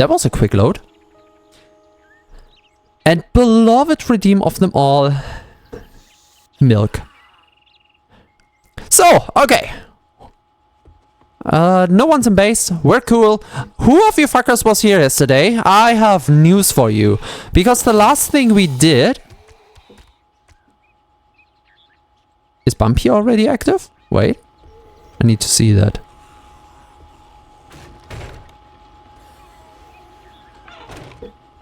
That was a quick load. And beloved redeem of them all, milk. So, okay. No one's in base. We're cool. Who of you fuckers was here yesterday? I have news for you. Because the last thing we did... Is Bumpy already active? Wait. I need to see that.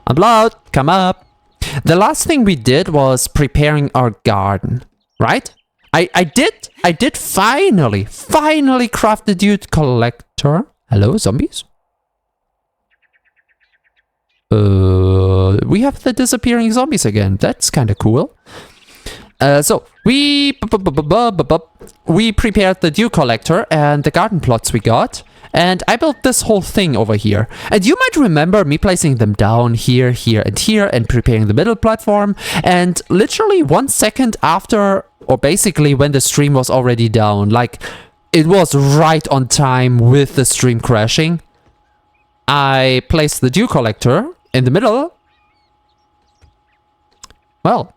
Unblood, come up. The last thing we did was preparing our garden, right? I did finally craft the dude collector. Hello, zombies? We have the disappearing zombies again. That's kind of cool. So we prepared the dew collector and the garden plots we got, and I built this whole thing over here. And you might remember me placing them down here, here, and here, and preparing the middle platform. And literally 1 second after, or basically when the stream was already down, like it was right on time with the stream crashing, I placed the dew collector in the middle. Well,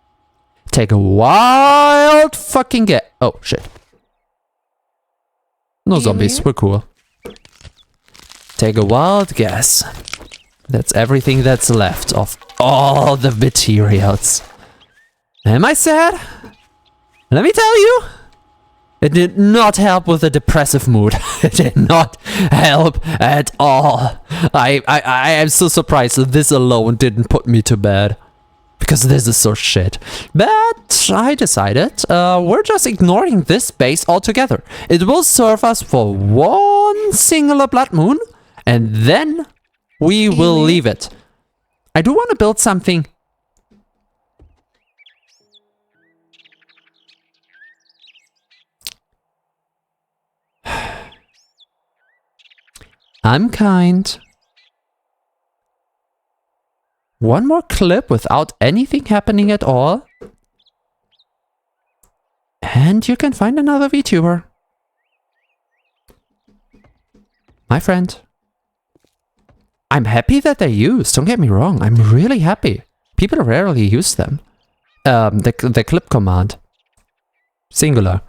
take a wild fucking guess. Oh, shit. No zombies, we're cool. Take a wild guess. That's everything that's left of all the materials. Am I sad? Let me tell you, it did not help with the depressive mood. It did not help at all. I am so surprised that this alone didn't put me to bed. Because this is so shit. But I decided we're just ignoring this base altogether. It will serve us for one singular blood moon, and then we will leave it. I do want to build something. I'm kind. One more clip without anything happening at all. And you can find another VTuber. My friend. I'm happy that they're used, don't get me wrong. I'm really happy. People rarely use them. The clip command. Singular.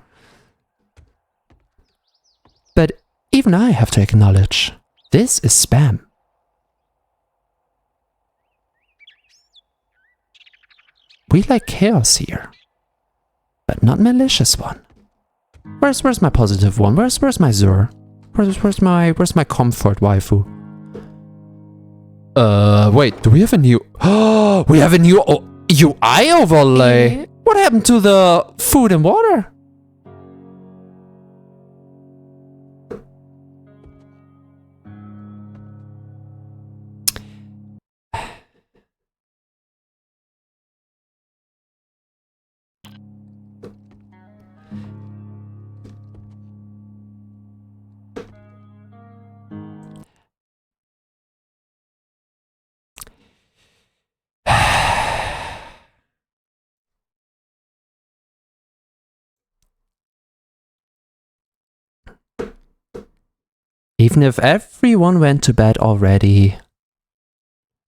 But even I have to acknowledge, this is spam. We like chaos here, but not malicious one. Where's my positive one? Where's my Zur? Where's my comfort waifu? Wait, do we have a new? Oh, we have a new UI overlay. What happened to the food and water? Even if everyone went to bed already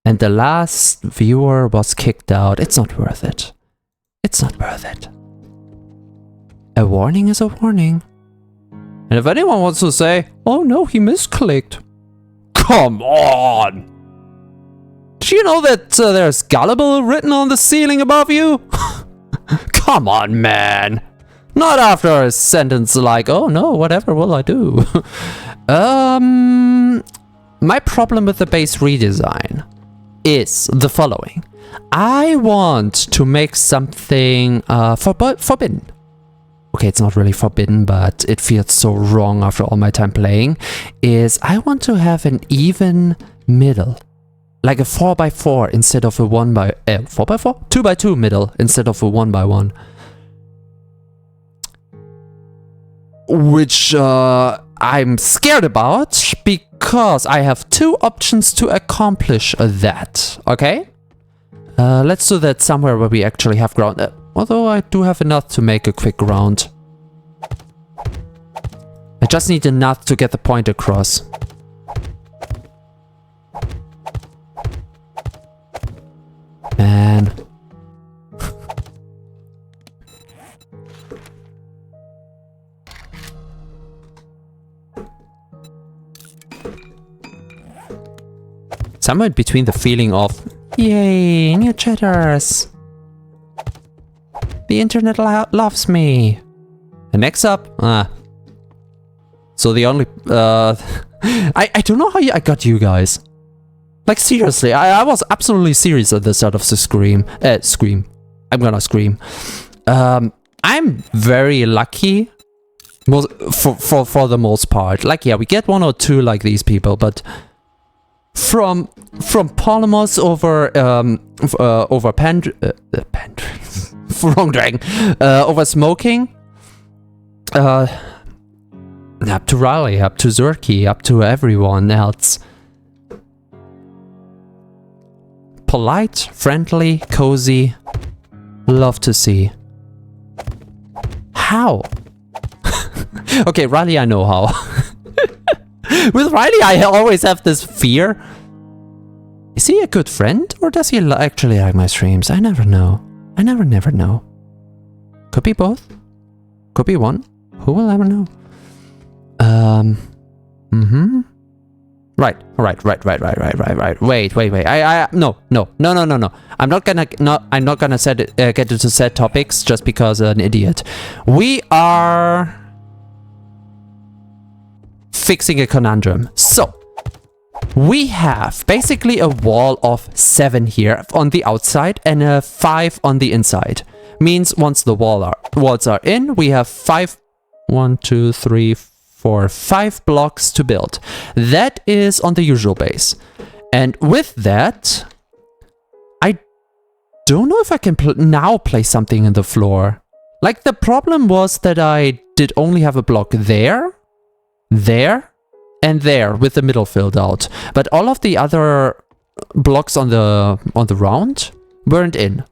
and the last viewer was kicked out, it's not worth it. It's not worth it. A warning is a warning. And if anyone wants to say, oh no, he misclicked. Come on! Do you know that there's gullible written on the ceiling above you? Come on, man. Not after a sentence like, oh no, whatever will I do? My problem with the base redesign is the following. I want to make something forbidden. Okay, it's not really forbidden, but it feels so wrong after all my time playing. Is I want to have an even middle. Like a 4x4 instead of a 4x4? 2x2 middle instead of a 1x1. Which I'm scared about because I have two options to accomplish that. Okay? Let's do that somewhere where we actually have ground. Although I do have enough to make a quick round. I just need enough to get the point across. Somewhere between the feeling of, yay, new chatters. The internet loves me. And next up, so the only, I don't know how I got you guys. Like seriously, I was absolutely serious at the start of the scream. I'm gonna scream. I'm very lucky, for the most part. Like yeah, we get 1 or 2 like these people, but from polymers over wrong dragon, over smoking, up to Riley, up to Zurki, up to everyone else. Polite, friendly, cozy, love to see. How? Okay, Riley, I know how. With Riley, I always have this fear. Is he a good friend, or does he actually like my streams? I never know. I never know. Could be both. Could be one. Who will ever know? Right. Wait. No. I'm not gonna get into set topics just because an idiot. We are fixing a conundrum. So we have basically a wall of 7 here on the outside and a 5 on the inside. Means once the walls are in, we have 5 blocks to build. That is on the usual base. And with that, I don't know if I can now place something in the floor. Like the problem was that I did only have a block there, and there with the middle filled out. But all of the other blocks on the round weren't in.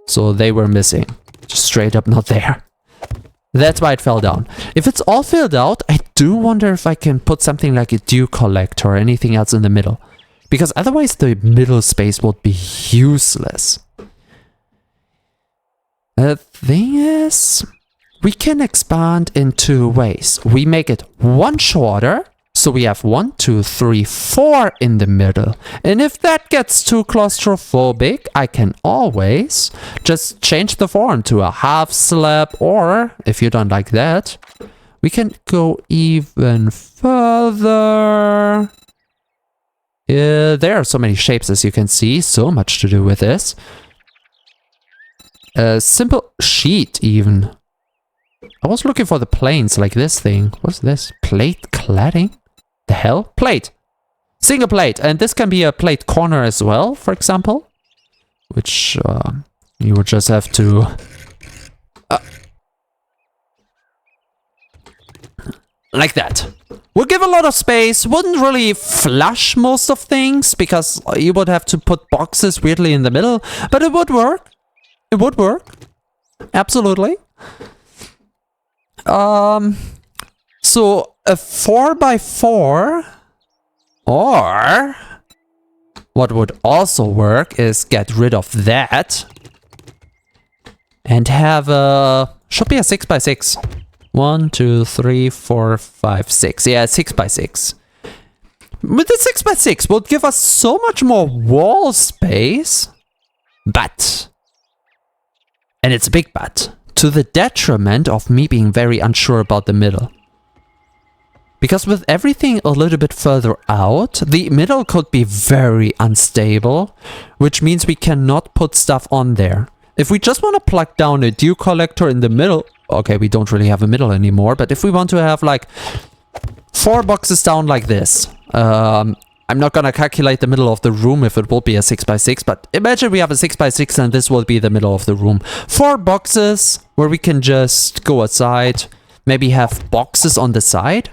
So they were missing. Just straight up not there. That's why it fell down. If it's all filled out, I do wonder if I can put something like a dew collector or anything else in the middle. Because otherwise the middle space would be useless. The thing is, we can expand in 2 ways. We make it 1 shorter, so we have 1, 2, 3, 4 in the middle. And if that gets too claustrophobic, I can always just change the form to a half slab, or if you don't like that, we can go even further. There are so many shapes, as you can see, so much to do with this. A simple sheet even. I was looking for the planes like this thing. What's this? Plate cladding? The hell? Plate! Single plate! And this can be a plate corner as well, for example. Which you would just have to... like that. Would give a lot of space, wouldn't really flush most of things, because you would have to put boxes weirdly in the middle, but it would work. It would work. Absolutely. So a 4x4, or what would also work is get rid of that and have a, should be a 6x6. 1, 2, 3, 4, 5, 6. Yeah, 6x6. With the 6x6 would give us so much more wall space, but, and it's a big but, to the detriment of me being very unsure about the middle. Because with everything a little bit further out, the middle could be very unstable, which means we cannot put stuff on there. If we just want to plug down a dew collector in the middle, okay, we don't really have a middle anymore, but if we want to have like 4 boxes down like this, I'm not gonna calculate the middle of the room if it will be a 6x6, but imagine we have a 6x6 and this will be the middle of the room. 4 boxes where we can just go outside, maybe have boxes on the side.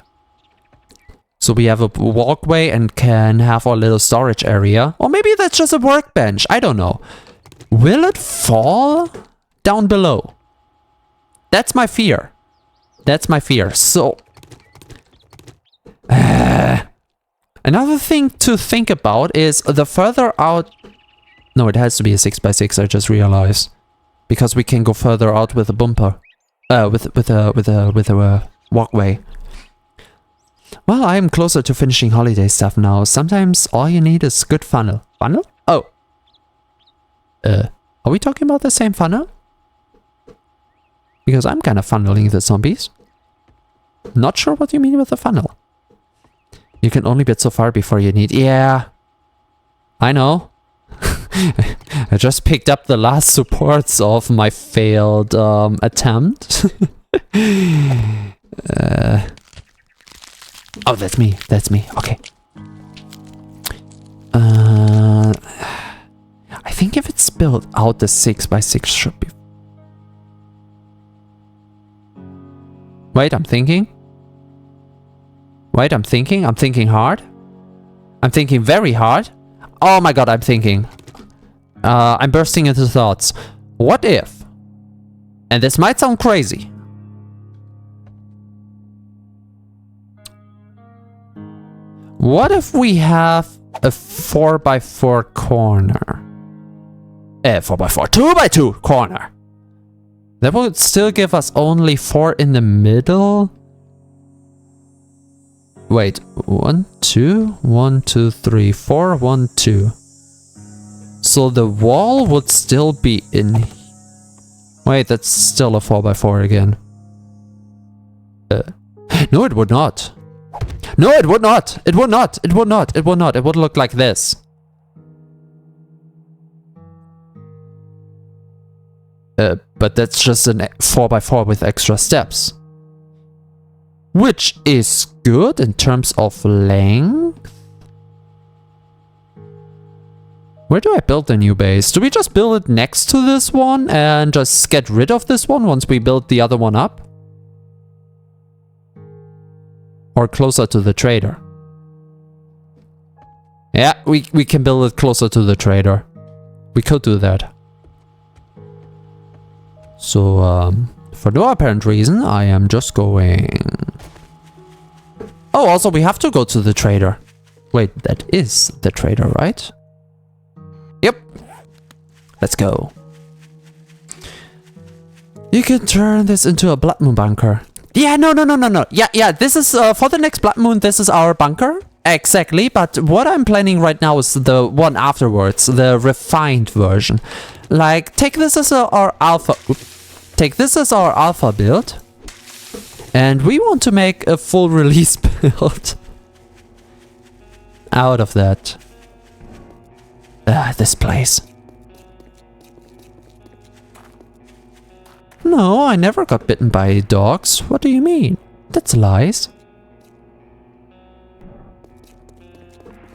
So we have a walkway and can have our little storage area. Or maybe that's just a workbench, I don't know. Will it fall down below? That's my fear. That's my fear. So, another thing to think about is the further out... No, it has to be a 6x6, I just realized. Because we can go further out with a bumper. With a walkway. Well, I am closer to finishing holiday stuff now. Sometimes all you need is good funnel. Funnel? Oh. Are we talking about the same funnel? Because I'm kind of funneling the zombies. Not sure what you mean with the funnel. You can only get so far before you need... Yeah. I know. I just picked up the last supports of my failed attempt. Oh, that's me. That's me. Okay. I think if it's built out, the 6x6 should be... Wait, I'm thinking. Wait, I'm thinking. I'm thinking hard. I'm thinking very hard. Oh my god, I'm thinking. I'm bursting into thoughts. What if... And this might sound crazy. What if we have a 4x4 corner? 4x4, 2x2 corner. That would still give us only 4 in the middle. Wait, 1, 2, 1, 2, 3, 4, 1, 2. So the wall would still be in... Wait, that's still a 4x4 again. No, it would not. No, it would not. It would not. It would not. It would not. It would look like this. But that's just a 4x4 with extra steps. Which is good in terms of length. Where do I build the new base? Do we just build it next to this one and just get rid of this one once we build the other one up? Or closer to the trader? Yeah, we can build it closer to the trader. We could do that. So, for no apparent reason, I am just going... Oh, also we have to go to the trader. Wait, that is the trader, right? Yep. Let's go. You can turn this into a blood moon bunker. Yeah, no. Yeah, this is, for the next blood moon, this is our bunker. Exactly, but what I'm planning right now is the one afterwards, the refined version. Like, take this as our alpha... Take this as our alpha build. And we want to make a full release build. Out of that. This place. No, I never got bitten by dogs. What do you mean? That's lies.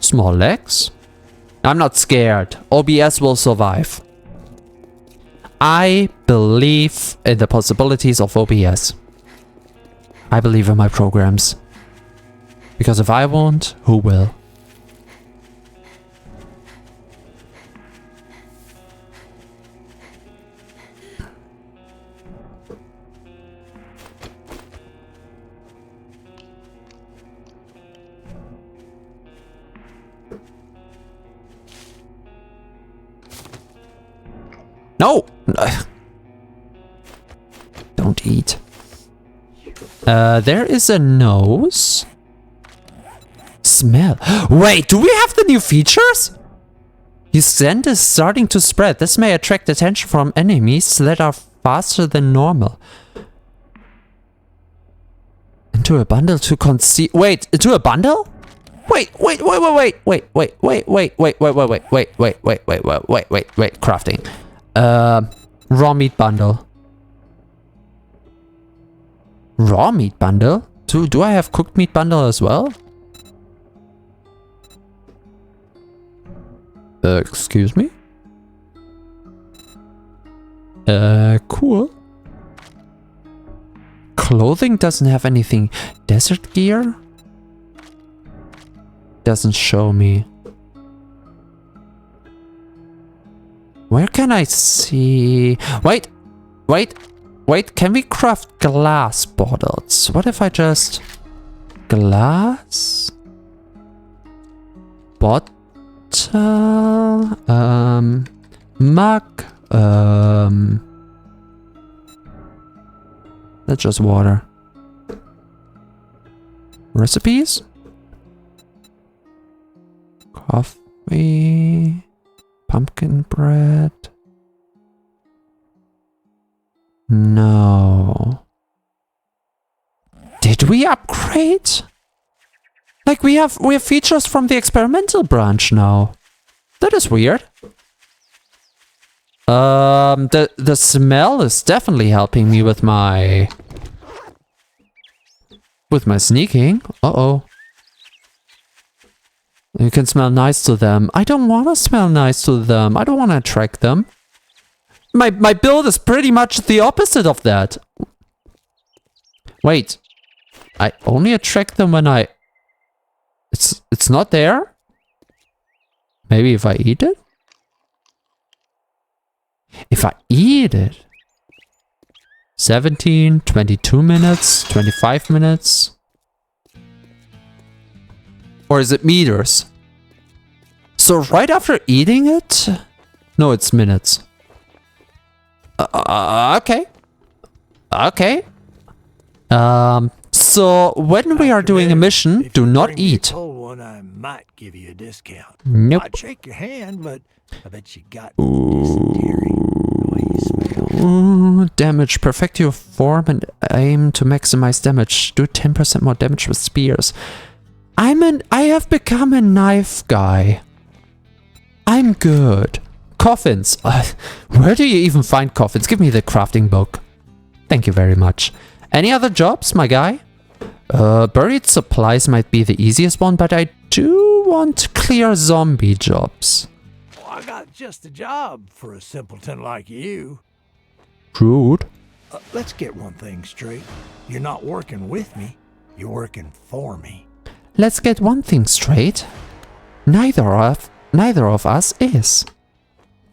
Small legs. I'm not scared. OBS will survive. I believe in the possibilities of OBS. I believe in my programs. Because if I won't, who will? No! Don't eat. There is a nose. Smell. Wait, do we have the new features? Your scent is starting to spread. This may attract attention from enemies that are faster than normal. Into a bundle to conceal. Wait, into a bundle? Wait, crafting. Raw meat bundle. Raw meat bundle? Do I have cooked meat bundle as well? Excuse me? Cool. Clothing doesn't have anything. Desert gear? Doesn't show me. Where can I see? Wait, can we craft glass bottles? What if I just... Glass? Bottle? Mug? That's just water. Recipes? Coffee. Pumpkin bread. No. Did we upgrade? Like we have features from the experimental branch now. That is weird. The smell is definitely helping me with my sneaking. Uh-oh. You can smell nice to them. I don't want to smell nice to them. I don't want to attract them. My build is pretty much the opposite of that. Wait. I only attract them when I... It's not there? Maybe if I eat it? If I eat it... 17, 22 minutes, 25 minutes... Or is it meters? So right after eating it? No, it's minutes. Okay. Okay. So when we are doing a mission, do not eat. I might give you a discount. Nope. I'd shake your hand, but I bet you got dysentery. The way you smell. Ooh, damage. Perfect your form and aim to maximize damage. Do 10% more damage with spears. I have become a knife guy. I'm good. Coffins. Where do you even find coffins? Give me the crafting book. Thank you very much. Any other jobs, my guy? Buried supplies might be the easiest one, but I do want clear zombie jobs. Well, I got just a job for a simpleton like you. Rude. Let's get one thing straight. You're not working with me. You're working for me. Let's get one thing straight. Neither of us is.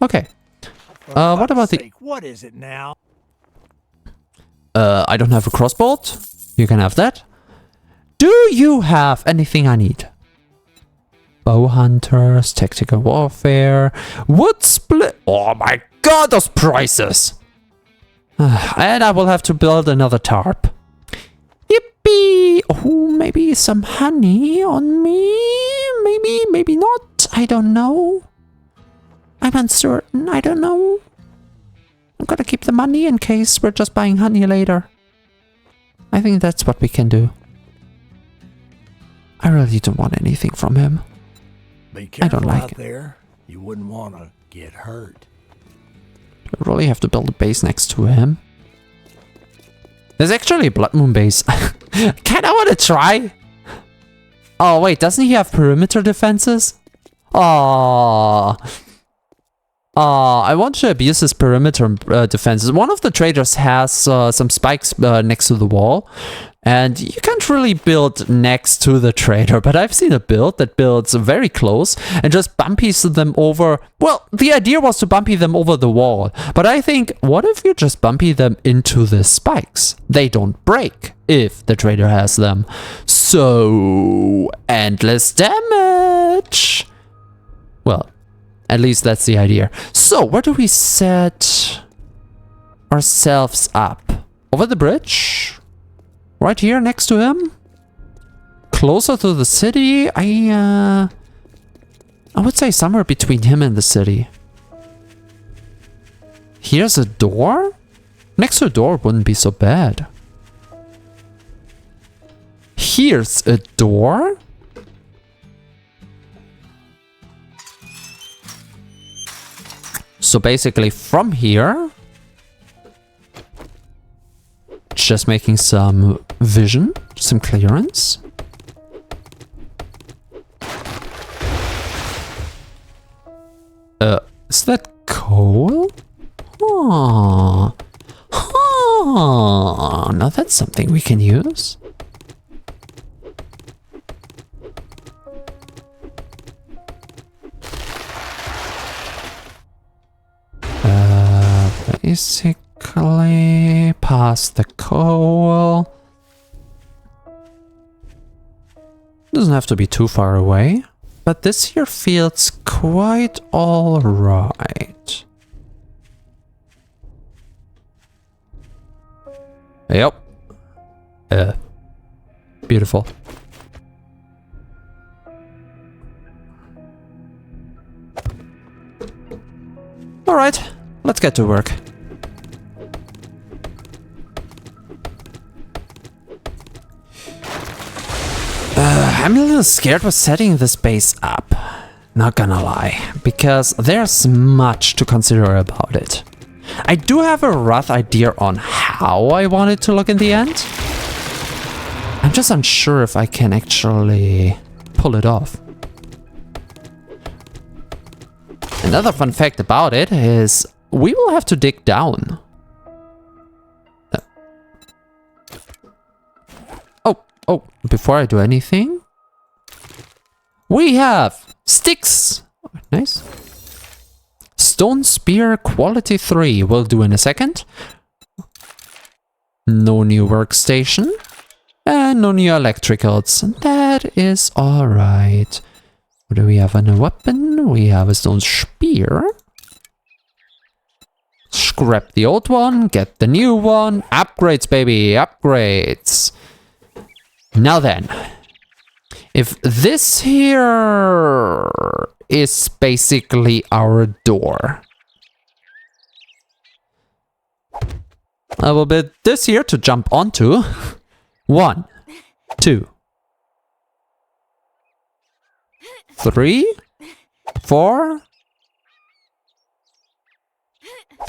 Okay. What about the... What is it now? I don't have a crossbow. You can have that. Do you have anything I need? Bow hunters, tactical warfare, wood split. Oh my god, those prices! And I will have to build another tarp. Yippee! Oh, maybe some honey on me? Maybe not. I don't know. I'm uncertain. I don't know. I'm gonna keep the money in case we're just buying honey later. I think that's what we can do. I really don't want anything from him. Be careful I don't like out it. there. You wouldn't want to get hurt. I really have to build a base next to him. There's actually a Blood Moon base. Kinda wanna try. Oh wait, doesn't he have perimeter defenses? Oh, I want to abuse his perimeter defenses. One of the traders has some spikes next to the wall. And you can't really build next to the trader, but I've seen a build that builds very close and just bumpies them over. Well, the idea was to bumpy them over the wall, but I think, what if you just bumpy them into the spikes? They don't break if the trader has them. So, endless damage. Well, at least that's the idea. So, where do we set ourselves up? Over the bridge? Right here next to him? Closer to the city? I would say somewhere between him and the city. Here's a door? Next to a door wouldn't be so bad. Here's a door? So basically from here... just making some vision, some clearance. Is that coal? Oh. Oh, now that's something we can use. Basically, past the coal. Doesn't have to be too far away, but this here feels quite alright. Yep. Beautiful. Alright, let's get to work. I'm a little scared with setting this base up. Not gonna lie, because there's much to consider about it. I do have a rough idea on how I want it to look in the end. I'm just unsure if I can actually pull it off. Another fun fact about it is we will have to dig down. Oh, before I do anything, we have sticks. Nice. Stone spear quality 3 will do in a second. No new workstation. And no new electricals. That is alright. What do we have on a weapon? We have a stone spear. Scrap the old one, get the new one. Upgrades, baby, upgrades. Now then, if this here is basically our door, I will build this here to jump onto. 1, 2, 3, 4,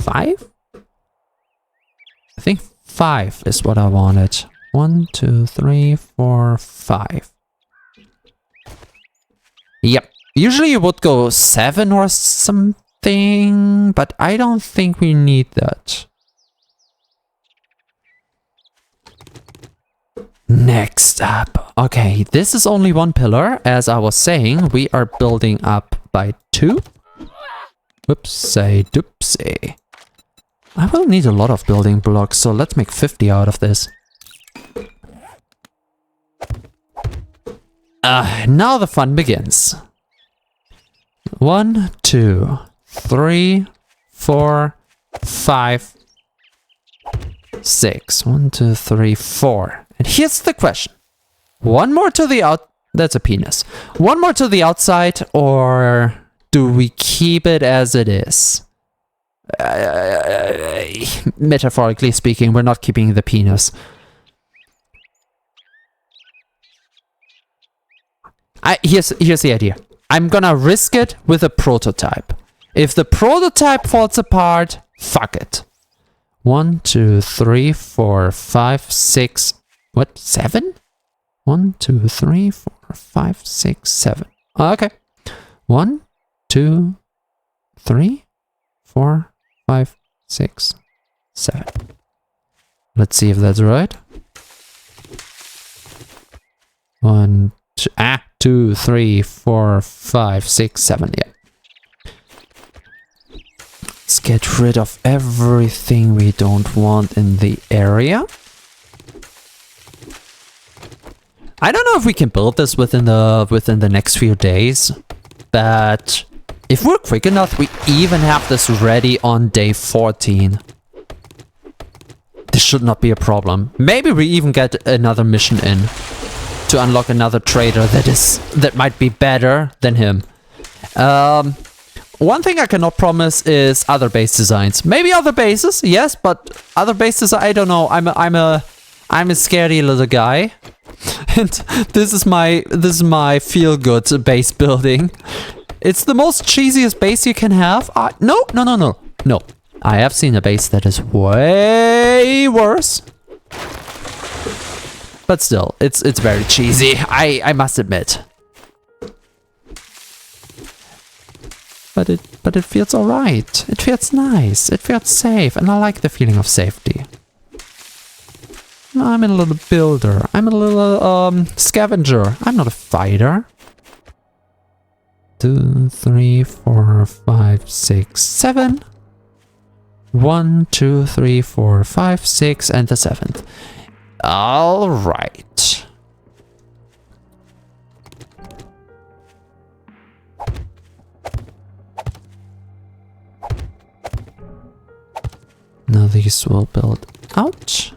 5. I think 5 is what I wanted. 1, 2, 3, 4, 5. Yep. Usually it would go 7 or something, but I don't think we need that. Next up. Okay, this is only 1 pillar. As I was saying, we are building up by 2. Whoopsie doopsie. I will need a lot of building blocks, so let's make 50 out of this. Now the fun begins. 1, 2, 3, 4, 5, 6. 1, 2, 3, 4. And here's the question. 1 more to the out... That's a penis. 1 more to the outside, or do we keep it as it is? Metaphorically speaking, we're not keeping the penis. Here's the idea. I'm gonna risk it with a prototype. If the prototype falls apart, fuck it. 1, 2, 3, 4, 5, 6. What? 7? 1, 2, 3, 4, 5, 6, 7. Okay. 1, 2, 3, 4, 5, 6, 7. Let's see if that's right. 1, 2, 3, 4, 5, 6, 7. Yeah. Let's get rid of everything we don't want in the area. I don't know if we can build this within the next few days, but if we're quick enough, we even have this ready on day 14. This should not be a problem. Maybe we even get another mission in to unlock another trader that might be better than him. One thing I cannot promise is other base designs. Maybe other bases, yes, but other bases, I don't know. I'm a scaredy little guy, and this is my feel good base building. It's the most cheesiest base you can have. No. I have seen a base that is way worse. But still, it's very cheesy, I must admit. But it feels alright. It feels nice. It feels safe, and I like the feeling of safety. I'm a little builder. I'm a little scavenger. I'm not a fighter. 2, 3, 4, 5, 6, 7. 1, 2, 3, 4, 5, 6, and the 7th. All right. Now these will build out.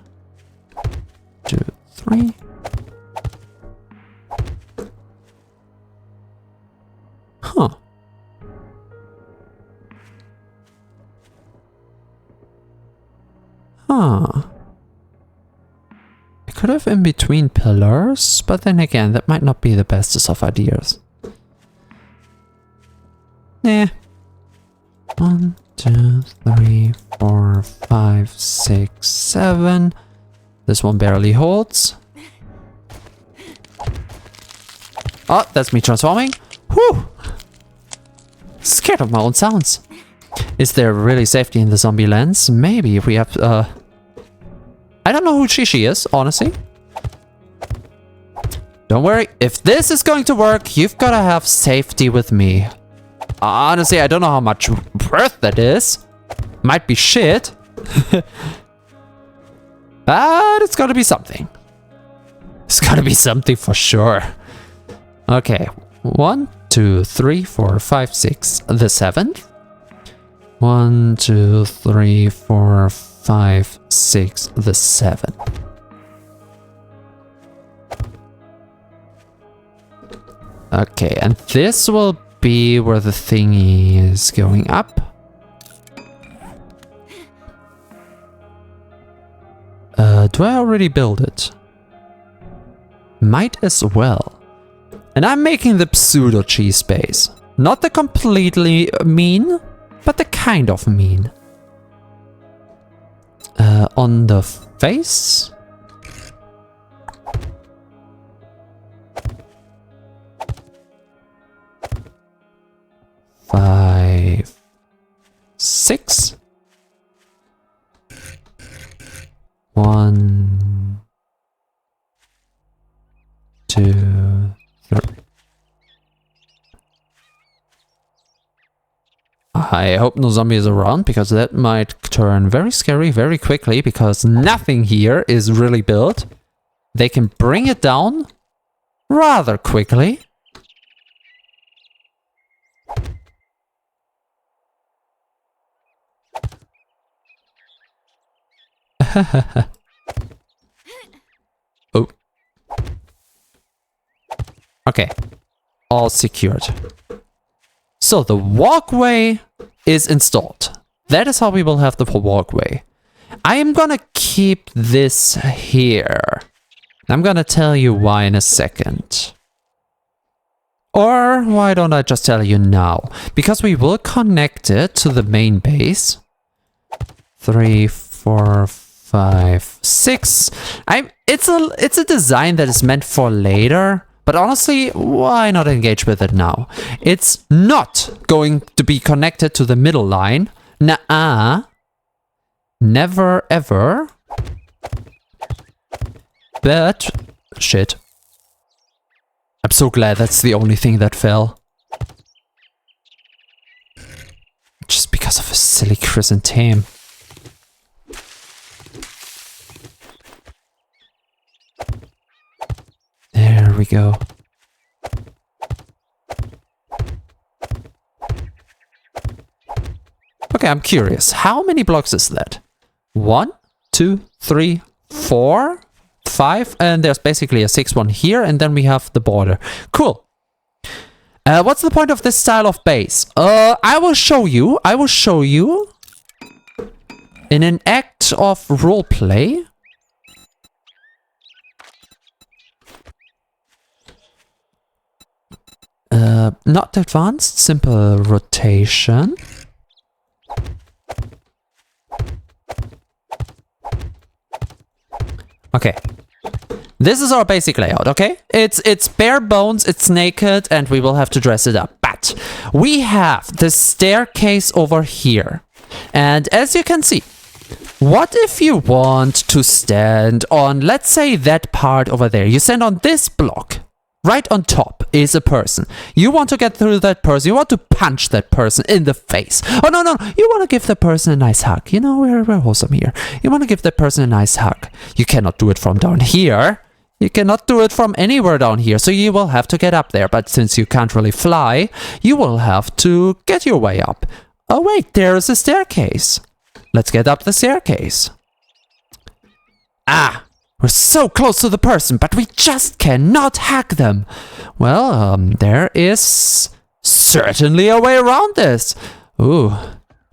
2, 3. Huh. Huh. I could have in between pillars, but then again, that might not be the bestest of ideas. Nah. 1, 2, 3, 4, 5, 6, 7. This one barely holds. Oh, that's me transforming. Whew! Scared of my own sounds. Is there really safety in the zombie lands? Maybe if we have, I don't know who Shishi is, honestly. Don't worry, if this is going to work, you've gotta have safety with me. Honestly, I don't know how much worth that is. Might be shit. But it's gotta be something. It's gotta be something for sure. Okay, 1, 2, 3, 4, 5, 6. The 7th. 1, 2, 3, 4, 5, 6. The 7th. Okay, and this will be where the thingy is going up. Do I already build it? Might as well. And I'm making the pseudo cheese base. Not the completely mean, but the kind of mean. On the face? Five, 6. 1, 2, 3. I hope no zombies around, because that might turn very scary very quickly, because nothing here is really built. They can bring it down rather quickly. Oh. Okay. All secured. So the walkway is installed. That is how we will have the walkway. I am gonna keep this here. I'm gonna tell you why in a second. Or why don't I just tell you now? Because we will connect it to the main base. 3, 4, 5, 6. It's a design that is meant for later, but honestly, why not engage with it now? It's not going to be connected to the middle line. Nuh-uh. Never ever. But shit. I'm so glad that's the only thing that fell. Just because of a silly chrysanthemum. There we go. Okay, I'm curious. How many blocks is that? 1, 2, 3, 4, 5, and there's basically a 6th one here, and then we have the border. Cool. What's the point of this style of base? I will show you. I will show you in an act of roleplay. Not advanced, simple rotation. Okay. This is our basic layout, okay? It's bare bones, it's naked, and we will have to dress it up. But we have the staircase over here. And as you can see, what if you want to stand on, let's say, that part over there? You stand on this block. Right on top is a person. You want to get through that person. You want to punch that person in the face. Oh, no, no. You want to give that person a nice hug. You know, we're wholesome here. You want to give that person a nice hug. You cannot do it from down here. You cannot do it from anywhere down here. So you will have to get up there. But since you can't really fly, you will have to get your way up. Oh, wait. There's a staircase. Let's get up the staircase. Ah. We're so close to the person, but we just cannot hack them. Well, there is certainly a way around this. Ooh,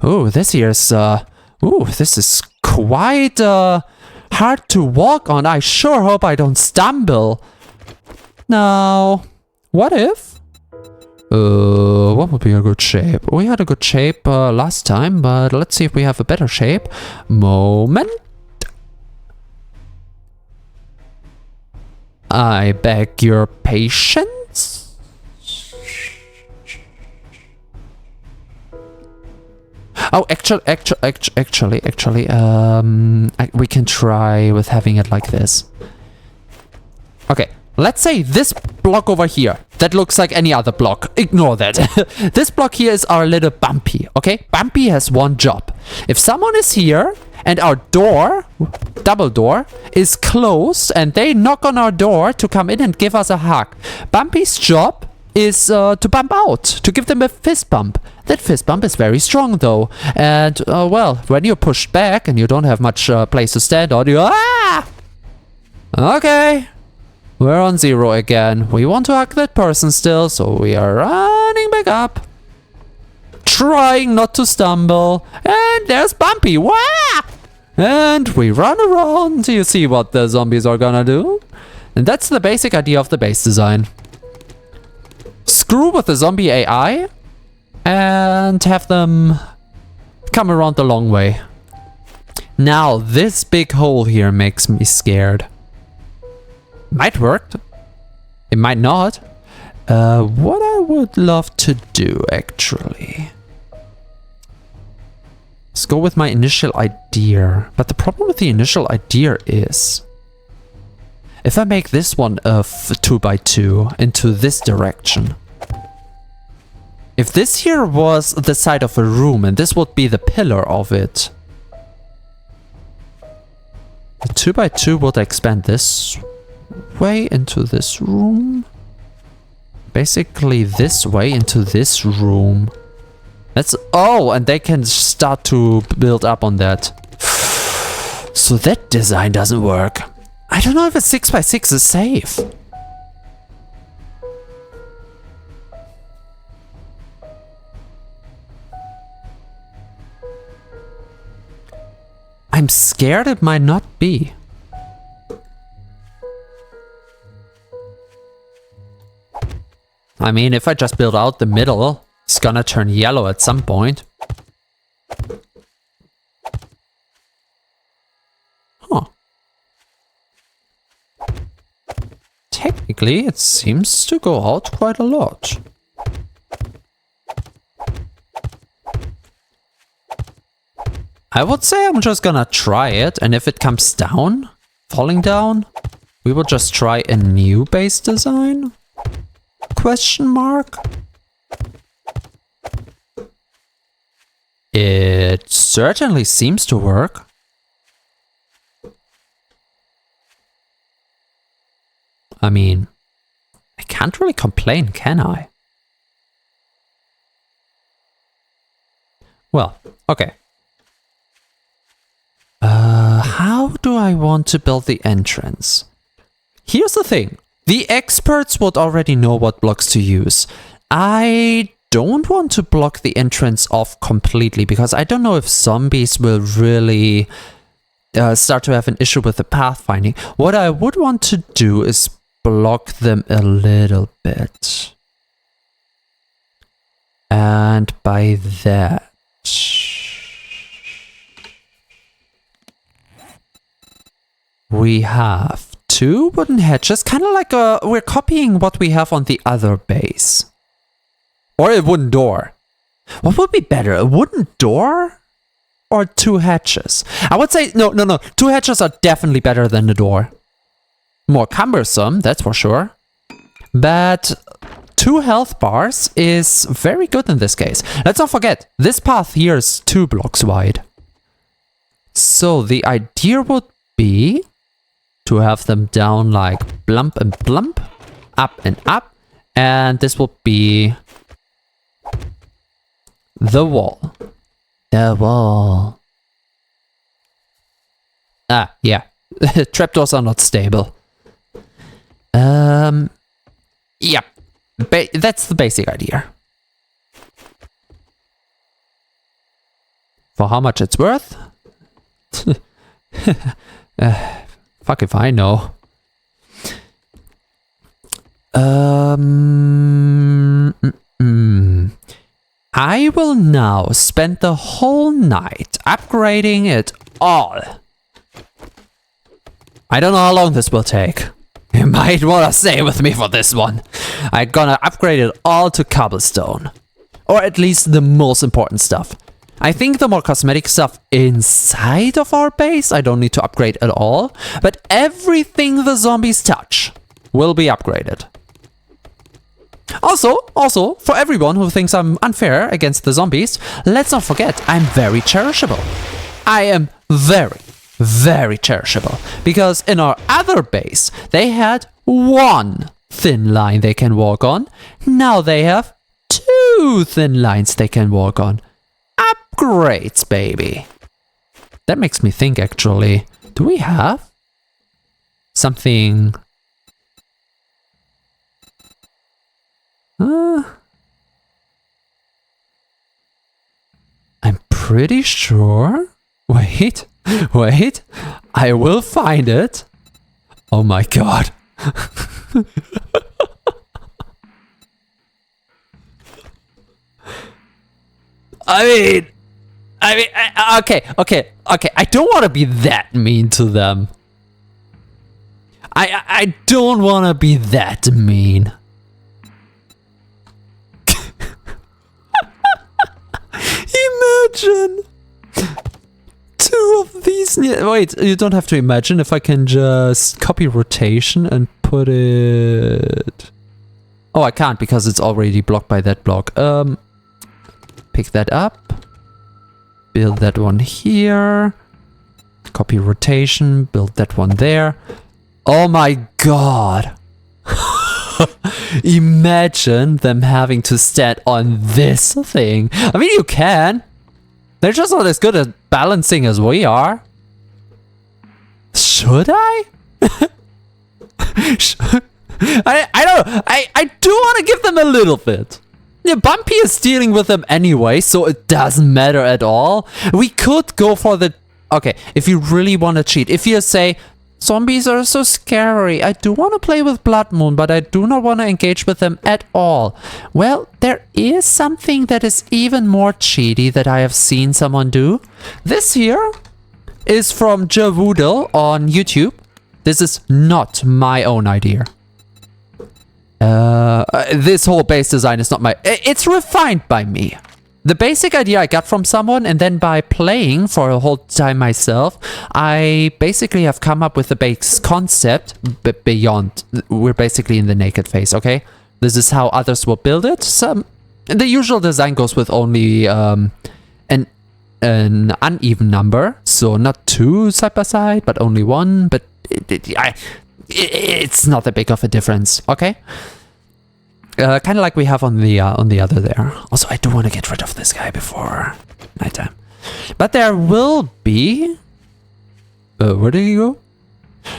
this here's, this is quite hard to walk on. I sure hope I don't stumble. Now, what if? What would be a good shape? We had a good shape last time, but let's see if we have a better shape. Moment. I beg your patience. Oh, actually, we can try with having it like this. Okay, let's say this block over here, that looks like any other block. Ignore that. This block here is our little Bumpy, okay? Bumpy has one job. If someone is here and our door, double door, is closed and they knock on our door to come in and give us a hug, Bumpy's job is to bump out, to give them a fist bump. That fist bump is very strong though. And, well, when you're pushed back and you don't have much place to stand on, you... Ah! Okay. We're on 0 again. We want to hug that person still, so we are running back up. Trying not to stumble. And there's Bumpy. Wah! And we run around. You see what the zombies are gonna do? And that's the basic idea of the base design. Screw with the zombie AI and have them come around the long way. Now, this big hole here makes me scared. Might work. It might not. What I would love to do, actually. Let's go with my initial idea. But the problem with the initial idea is... if I make this one a 2x2 into this direction. If this here was the side of a room and this would be the pillar of it. The 2x2 would expand this way into this room. Basically this way into this room. That's... oh, and they can start to build up on that. So that design doesn't work. I don't know if a 6x6 is safe. I'm scared it might not be. I mean, if I just build out the middle, it's gonna turn yellow at some point. Huh. Technically, it seems to go out quite a lot. I would say I'm just gonna try it, and if it comes down, falling down, we will just try a new base design? Question mark? It certainly seems to work. I mean, I can't really complain, can I? Well, okay. How do I want to build the entrance? Here's the thing. The experts would already know what blocks to use. I don't want to block the entrance off completely because I don't know if zombies will really start to have an issue with the pathfinding. What I would want to do is block them a little bit. And by that... we have 2 wooden hedges, kind of like we're copying what we have on the other base. Or a wooden door. What would be better, a wooden door or 2 hedges? I would say, no. 2 hedges are definitely better than the door. More cumbersome, that's for sure. But 2 health bars is very good in this case. Let's not forget, this path here is 2 blocks wide. So the idea would be to have them down like blump and blump, up and up, and this will be the wall. The wall. Ah, yeah. Trapdoors are not stable. Yeah. That's the basic idea. For how much it's worth? Fuck if I know. I will now spend the whole night upgrading it all. I don't know how long this will take. You might want to stay with me for this one. I'm gonna upgrade it all to cobblestone. Or at least the most important stuff. I think the more cosmetic stuff inside of our base, I don't need to upgrade at all. But everything the zombies touch will be upgraded. Also, for everyone who thinks I'm unfair against the zombies, let's not forget I'm very cherishable. I am very, very cherishable. Because in our other base, they had one thin line they can walk on. Now they have two thin lines they can walk on. Upgrades, baby. That makes me think, actually. Do we have something? I'm pretty sure. Wait. I will find it. Oh my god. Okay. I don't want to be that mean to them. I don't want to be that mean. Imagine two of these. Wait, you don't have to imagine. If I can just copy rotation and put it. Oh, I can't because it's already blocked by that block. Pick that up. Build that one here. Copy rotation. Build that one there. Oh my god. Imagine them having to stand on this thing. I mean, you can. They're just not as good at balancing as we are. Should I? I don't know. I do want to give them a little bit. Yeah, Bumpy is dealing with them anyway, so it doesn't matter at all. We could go for the... Okay, if you really want to cheat. If you say... Zombies are so scary. I do want to play with Blood Moon, but I do not want to engage with them at all. Well, there is something that is even more cheaty that I have seen someone do. This here is from Javoodle on YouTube. This is not my own idea. This whole base design is not my... It's refined by me. The basic idea I got from someone, and then by playing for a whole time myself, I basically have come up with the base concept, but beyond. We're basically in the naked phase, okay? This is how others will build it. The usual design goes with only an uneven number, so not two side by side, but only one. But it's not that big of a difference, okay? Kind of like we have on the other there. Also, I do want to get rid of this guy before nighttime. But there will be... where did he go?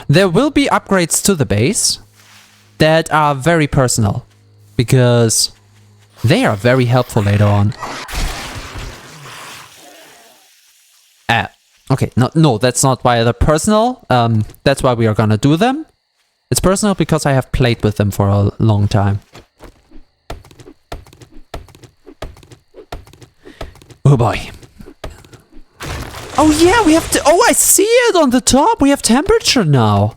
There will be upgrades to the base that are very personal. Because they are very helpful later on. Okay, no, that's not why they're personal. That's why we are gonna do them. It's personal because I have played with them for a long time. Oh boy. Oh yeah, we have to... Oh, I see it on the top. We have temperature now.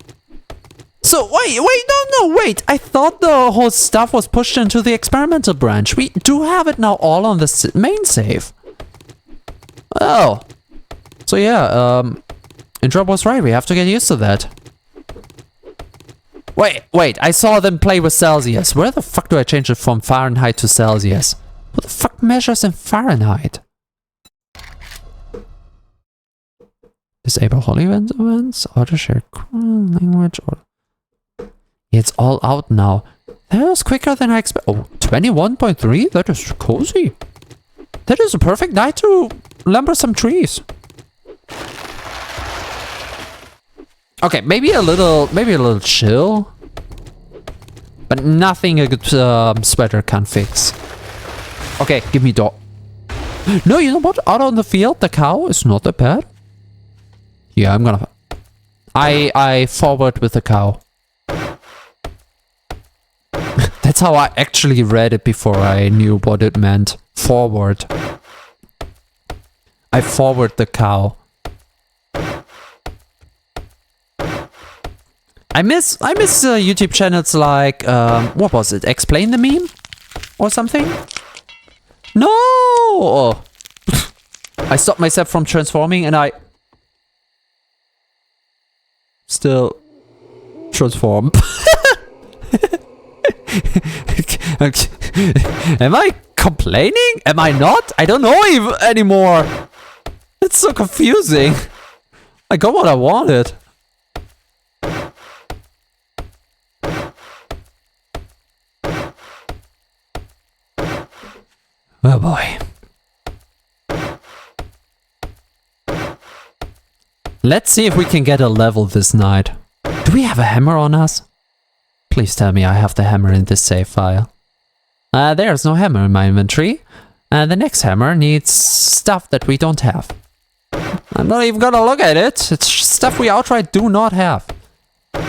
So, wait. I thought the whole stuff was pushed into the experimental branch. We do have it now all on the main save. Oh. So yeah, Intro was right. We have to get used to that. Wait. I saw them play with Celsius. Where the fuck do I change it from Fahrenheit to Celsius? What the fuck measures in Fahrenheit? Disable whole events, auto share language. Yeah, it's all out now. That was quicker than I expected. Oh, 21.3? That is cozy. That is a perfect night to lumber some trees. Okay, maybe a little chill. But nothing a good sweater can fix. Okay, give me dog. No, you know what? Out on the field, the cow is not that bad. Yeah, I'm gonna... I forward with the cow. That's how I actually read it before I knew what it meant. Forward. I forward the cow. I miss YouTube channels like what was it? Explain the meme or something? No! I stopped myself from transforming and I still transform. Am I complaining? Am I not? I don't know anymore. It's so confusing. I got what I wanted. Oh boy. Let's see if we can get a level this night. Do we have a hammer on us? Please tell me I have the hammer in this save file. There's no hammer in my inventory. The next hammer needs stuff that we don't have. I'm not even gonna look at it. It's stuff we outright do not have.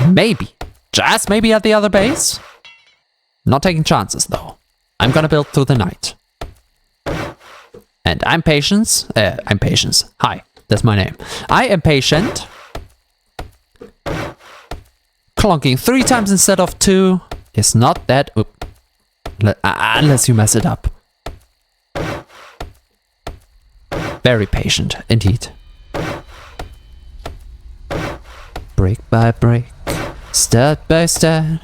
Maybe. Just maybe at the other base. Not taking chances though. I'm gonna build through the night. And I'm Patience. Hi, that's my name. I am patient. Clunking 3 times instead of 2 is not that... unless you mess it up. Very patient, indeed. Brick by brick, step by step.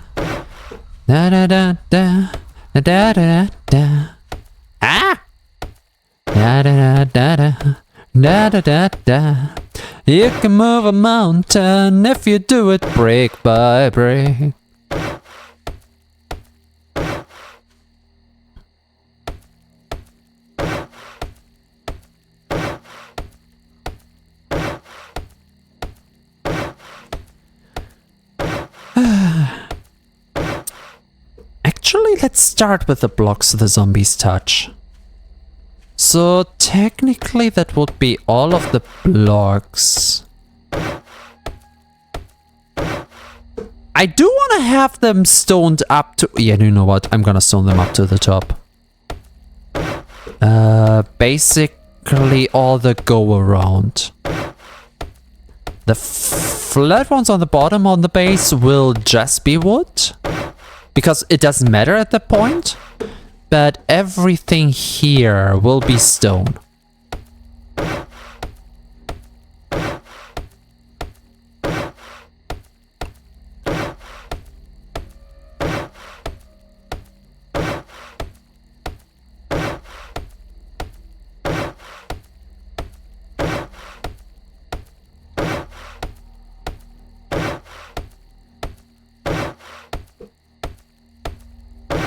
Da da da da, da da da da. Ah! Da da da da da, da da da da. You can move a mountain if you do it brick by brick. Actually, let's start with the blocks the zombies touch. So technically that would be all of the blocks. I do want to have them stoned up to... Yeah, you know what? I'm gonna stone them up to the top. Basically all the go around. The flat ones on the bottom on the base will just be wood. Because it doesn't matter at that point. But everything here will be stone.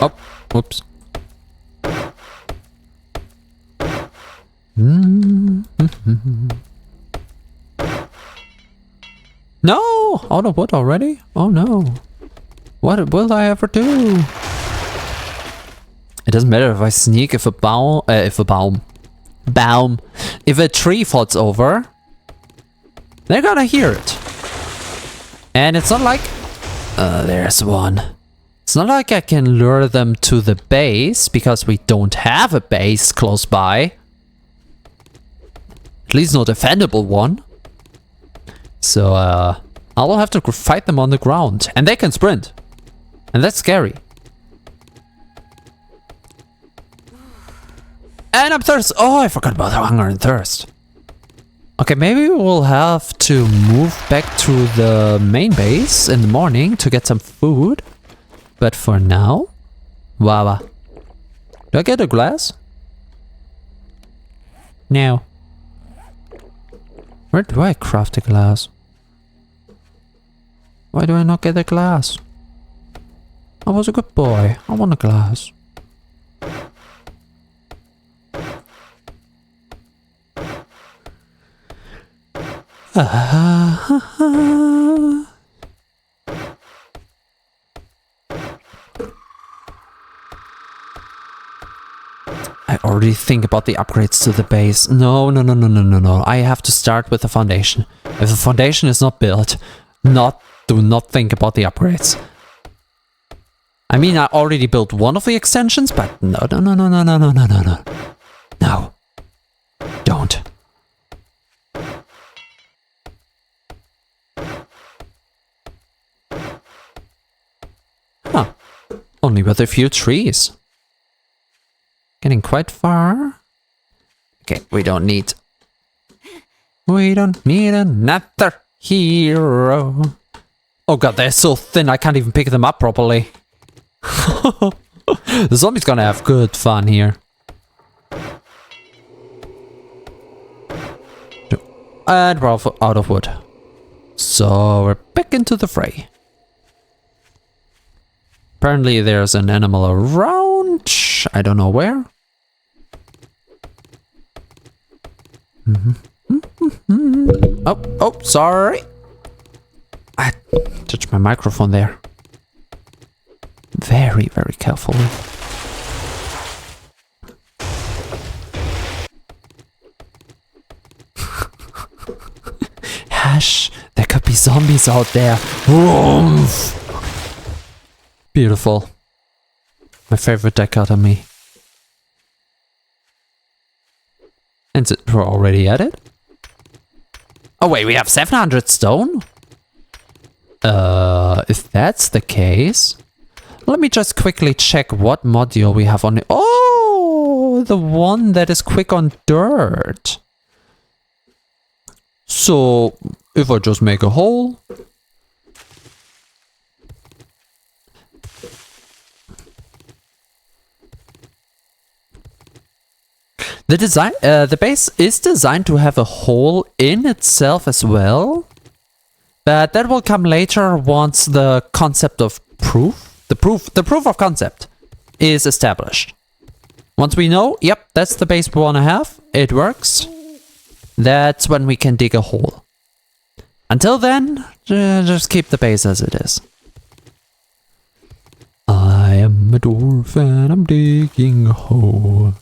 Oh, whoops. No! Out of wood already? Oh no. What will I ever do? It doesn't matter if I sneak if a tree falls over. They're gonna hear it. And it's not like... there's one. It's not like I can lure them to the base, because we don't have a base close by. At least no defendable one. So, I will have to fight them on the ground. And they can sprint. And that's scary. And I'm thirsty. Oh, I forgot about hunger and thirst. Okay, maybe we'll have to move back to the main base in the morning to get some food. But for now... Wawa. Do I get a glass? No. Where do I craft a glass? Why do I not get a glass? I was a good boy. I want a glass. I already think about the upgrades to the base. No. I have to start with the foundation. If the foundation is not built, Do not think about the upgrades. I mean, I already built one of the extensions, but no. No. Don't. Huh. Only with a few trees. Getting quite far. Okay, we don't need another hero. Oh god, they're so thin I can't even pick them up properly. The zombie's gonna have good fun here. And we're out of wood. So we're back into the fray. Apparently there's an animal around. I don't know where. Oh, sorry. I touched my microphone there. Very, very carefully. Hush, there could be zombies out there. Oomph. Beautiful. My favorite dichotomy. And we're already at it? Oh wait, we have 700 stone? If that's the case, let me just quickly check what module we have on it. Oh, the one that is quick on dirt. So, if I just make a hole. The base is designed to have a hole in itself as well. But that will come later once the concept of the proof of concept is established. Once we know, yep, that's the base we want to have, it works, that's when we can dig a hole. Until then, just keep the base as it is. I am a dwarf and I'm digging a hole.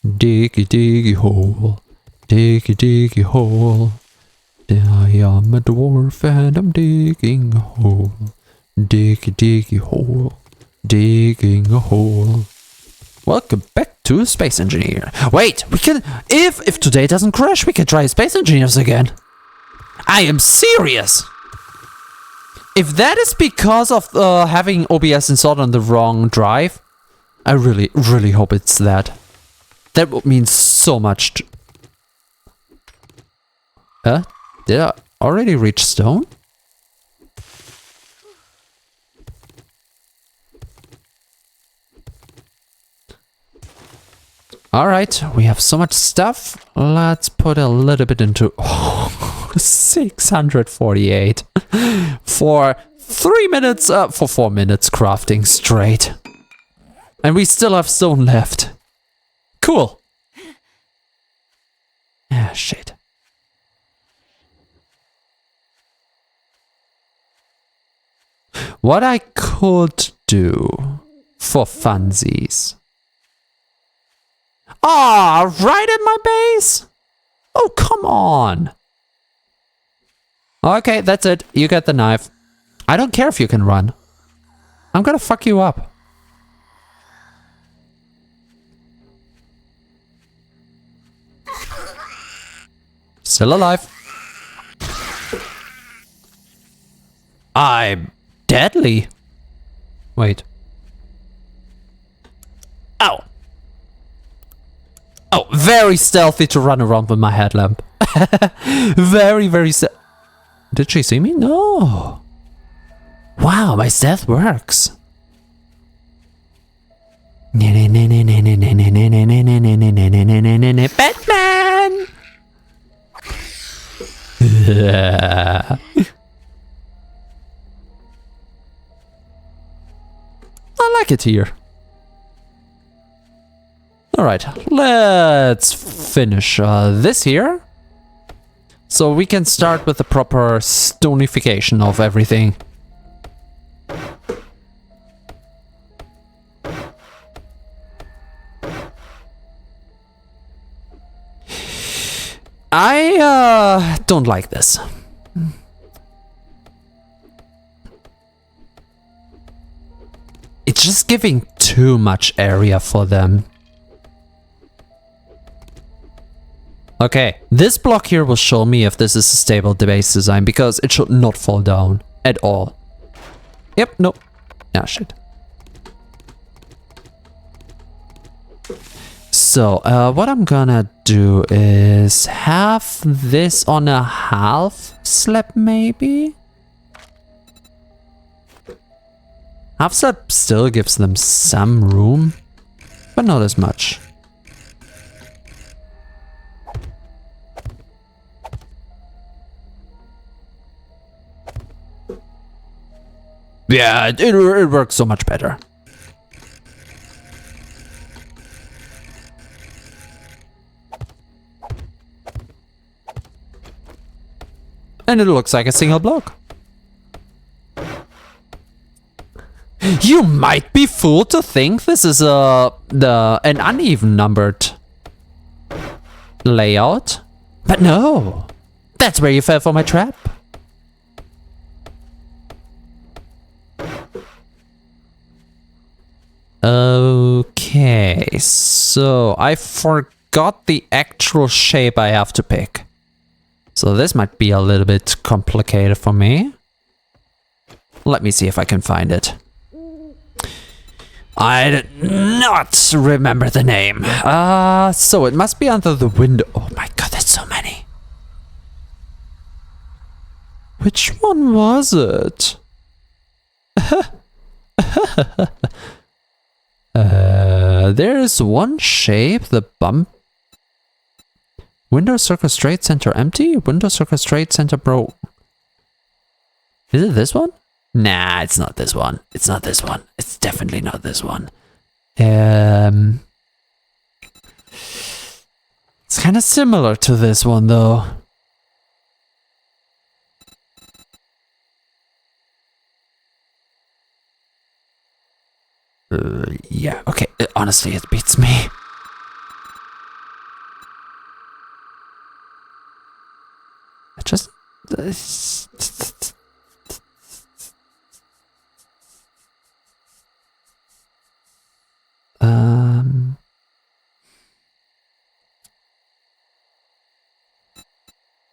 Diggy diggy hole. Diggy diggy hole. I am a dwarf and I'm digging a hole. Diggy diggy hole. Digging a hole. Welcome back to Space Engineer. Wait, we can... If today doesn't crash, we can try Space Engineers again. I am serious! If that is because of having OBS installed on the wrong drive, I really, really hope it's that. That would mean so much to... Did I already reach stone? Alright, we have so much stuff. Let's put a little bit into... Oh, 648. For 3 minutes, for 4 minutes crafting straight. And we still have stone left. Cool. Ah, shit. What I could do for funsies. Ah, right at my base? Oh, come on. Okay, that's it. You get the knife. I don't care if you can run. I'm gonna fuck you up. Still alive. I'm deadly. Wait. Ow. Oh, very stealthy to run around with my headlamp. Very, very stealthy. Did she see me? No. Wow, my stealth works. Batman! I like it here. Alright, let's finish this here. So we can start with the proper stonification of everything. I don't like this. just giving too much area for them. Okay, this block here will show me if this is a stable base design, because it should not fall down at all. Yep, nope. Ah, shit. So, what I'm gonna do is have this on a half slab, maybe? Half slab still gives them some room, but not as much. Yeah, it works so much better. And it looks like a single block. You might be fooled to think this is an uneven numbered layout. But no, that's where you fell for my trap. Okay, so I forgot the actual shape I have to pick. So this might be a little bit complicated for me. Let me see if I can find it. I did not remember the name. So it must be under the window. Oh my god, that's so many. Which one was it? There's one shape, the bump. Window circle straight, center empty. Window circle straight, center broke. Is it this one? Nah, it's not this one. It's not this one. It's definitely not this one. It's kind of similar to this one though. Yeah, okay. Honestly, it beats me. I just...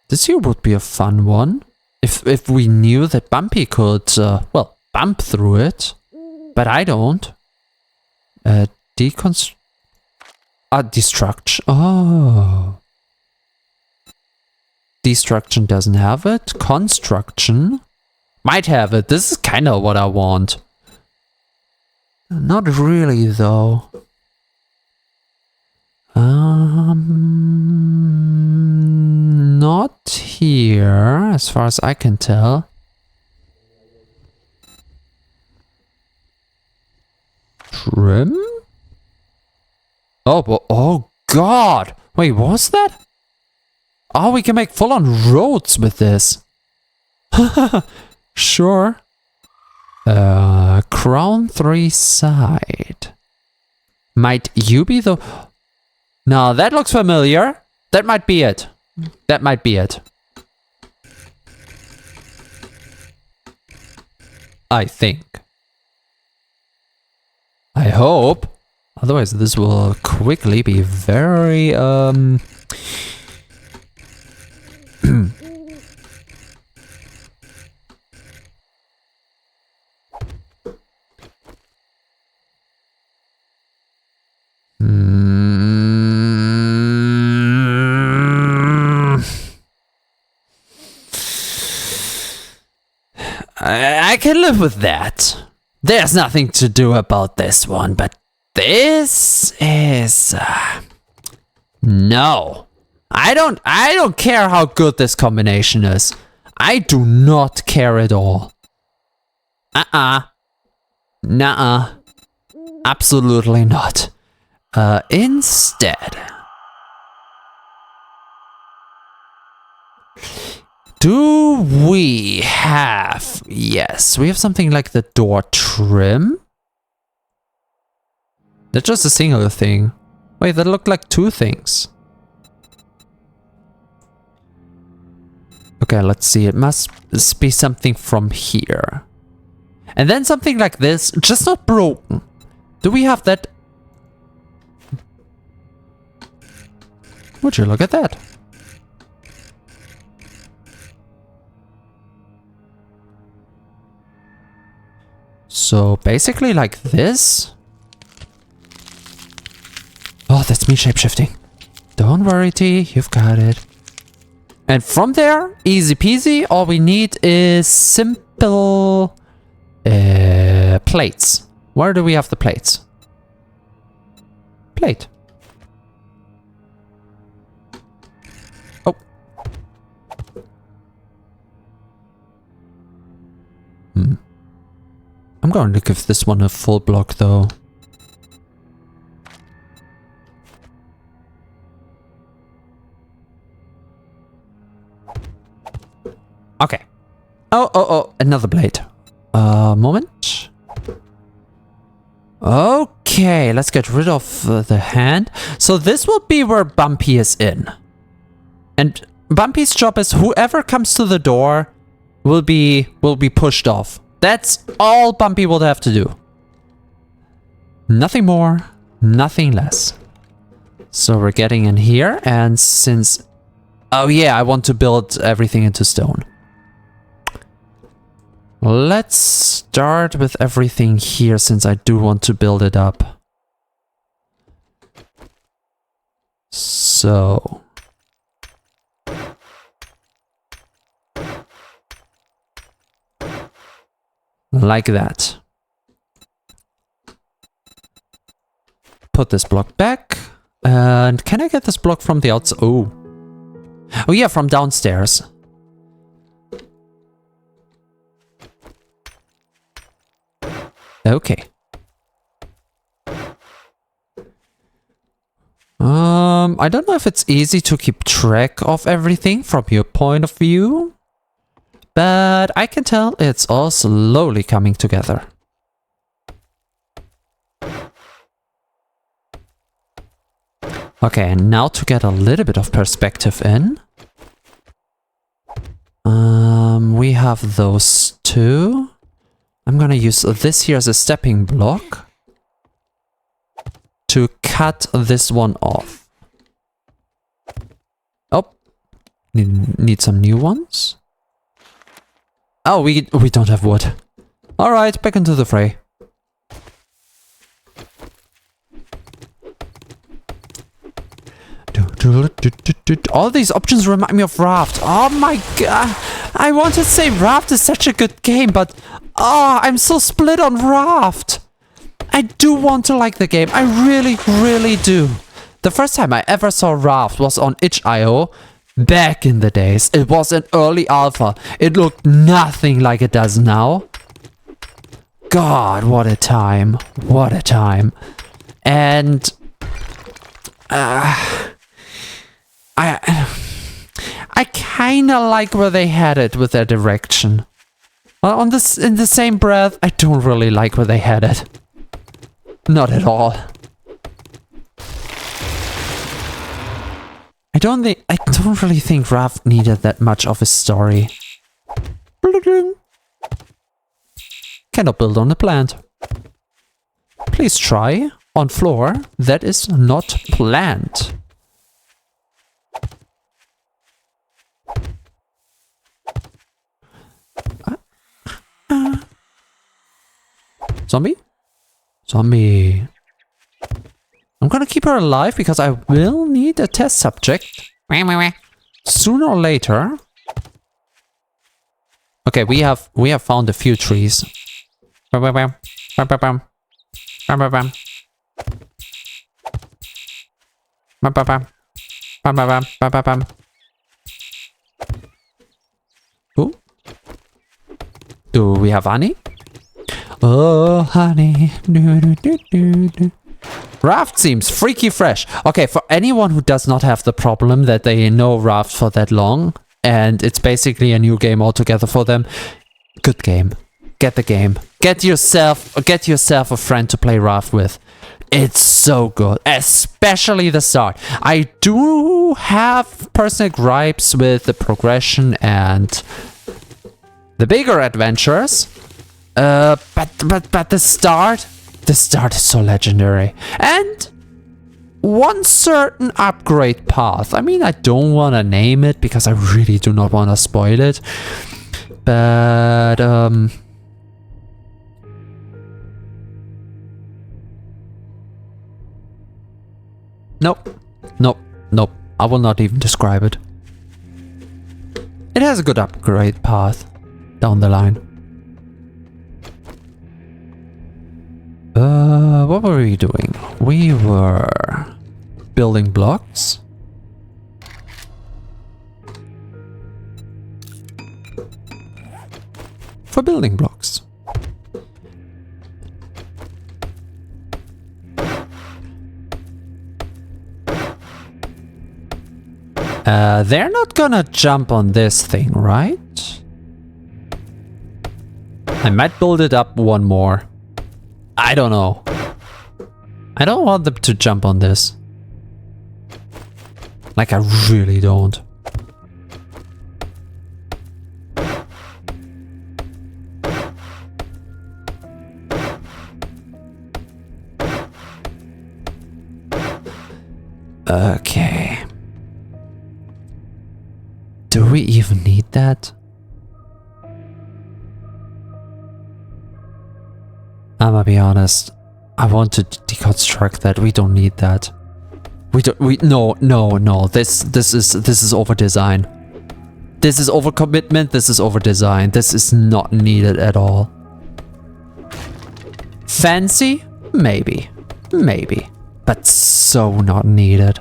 This here would be a fun one. If we knew that Bumpy could, well, bump through it. But I don't. Destruction. Oh. Destruction doesn't have it. Construction might have it. This is kind of what I want. Not really, though. Not here, as far as I can tell. Trim? Oh, but, oh god! Wait, what was that? Oh, we can make full-on roads with this. Sure. Crown 3 side. Might you be the... No, that looks familiar. That might be it. That might be it. I think. I hope. Otherwise, this will quickly be very, I can live with that. There's nothing to do about this one, but this is... no. I don't care how good this combination is. I do not care at all. Nuh-uh. Absolutely not. Instead... do we have... yes, we have something like the door trim. That's just a single thing. Wait, that looked like two things. Okay, let's see. It must be something from here. And then something like this, just not broken. Do we have that? Would you look at that? So basically like this. Oh, that's me shapeshifting. Don't worry, T, you've got it. And from there, easy peasy, all we need is simple plates. Where do we have the plates? Plate. Oh. I'm going to give this one a full block though. Okay. Oh, another blade. Moment. Okay, let's get rid of the hand. So this will be where Bumpy is in. And Bumpy's job is whoever comes to the door will be pushed off. That's all Bumpy will have to do. Nothing more, nothing less. So we're getting in here, and since... Oh yeah, I want to build everything into stone. Let's start with everything here, since I do want to build it up. So... like that. Put this block back. And can I get this block from the outside? Oh. Oh yeah, from downstairs. Okay. I don't know if it's easy to keep track of everything from your point of view, but I can tell it's all slowly coming together. Okay, and now to get a little bit of perspective in. We have those two. I'm gonna use this here as a stepping block to cut this one off. Oh, need some new ones. Oh, we don't have wood. All right, back into the fray. All these options remind me of Raft. Oh my god. I want to say Raft is such a good game, but I'm so split on Raft. I do want to like the game. I really, really do. The first time I ever saw Raft was on itch.io back in the days. It was an early alpha. It looked nothing like it does now. God, what a time. What a time. And I kind of like where they headed with their direction. Well, in the same breath, I don't really like where they headed. Not at all. I don't really think Raft needed that much of a story. Cannot build on the plant. Please try on floor that is not planned. Zombie? Zombie. I'm gonna keep her alive because I will need a test subject. Sooner or later. Okay, we have found a few trees. Ooh. Do we have honey? Oh, honey. Raft seems freaky fresh. Okay, for anyone who does not have the problem that they know Raft for that long, and it's basically a new game altogether for them, good game. Get the game. Get yourself a friend to play Raft with. It's so good, especially the start. I do have personal gripes with the progression and the bigger adventures, But the start is so legendary. And one certain upgrade path. I mean, I don't want to name it because I really do not want to spoil it. But, Nope. I will not even describe it. It has a good upgrade path down the line. What were we doing? We were building blocks. For building blocks. They're not gonna jump on this thing, right? I might build it up one more. I don't know. I don't want them to jump on this. Like, I really don't. Okay. Do we even need that? I'ma be honest. I want to deconstruct that. We don't need that. No. This is over design. This is over commitment. This is over design. This is not needed at all. Fancy? Maybe. But so not needed.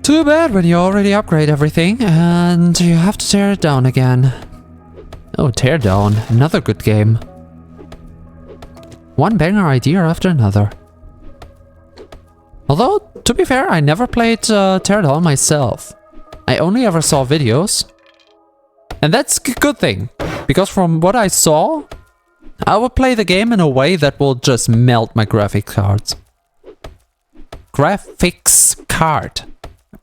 Too bad when you already upgrade everything and you have to tear it down again. Oh, tear down. Another good game. One banger idea after another. Although, to be fair, I never played tear down myself. I only ever saw videos. And that's a good thing. Because from what I saw, I will play the game in a way that will just melt my graphics cards. Graphics card.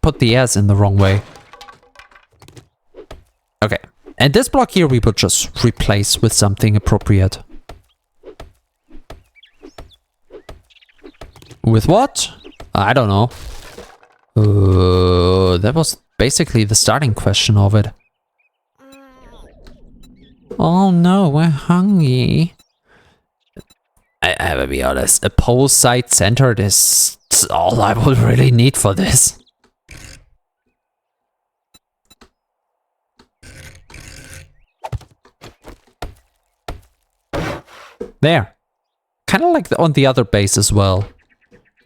Put the S in the wrong way. Okay. And this block here we would just replace with something appropriate. With what? I don't know. That was basically the starting question of it. Oh no, we're hungry. I have to be honest, a pole side centered is all I would really need for this. There. Kind of like on the other base as well.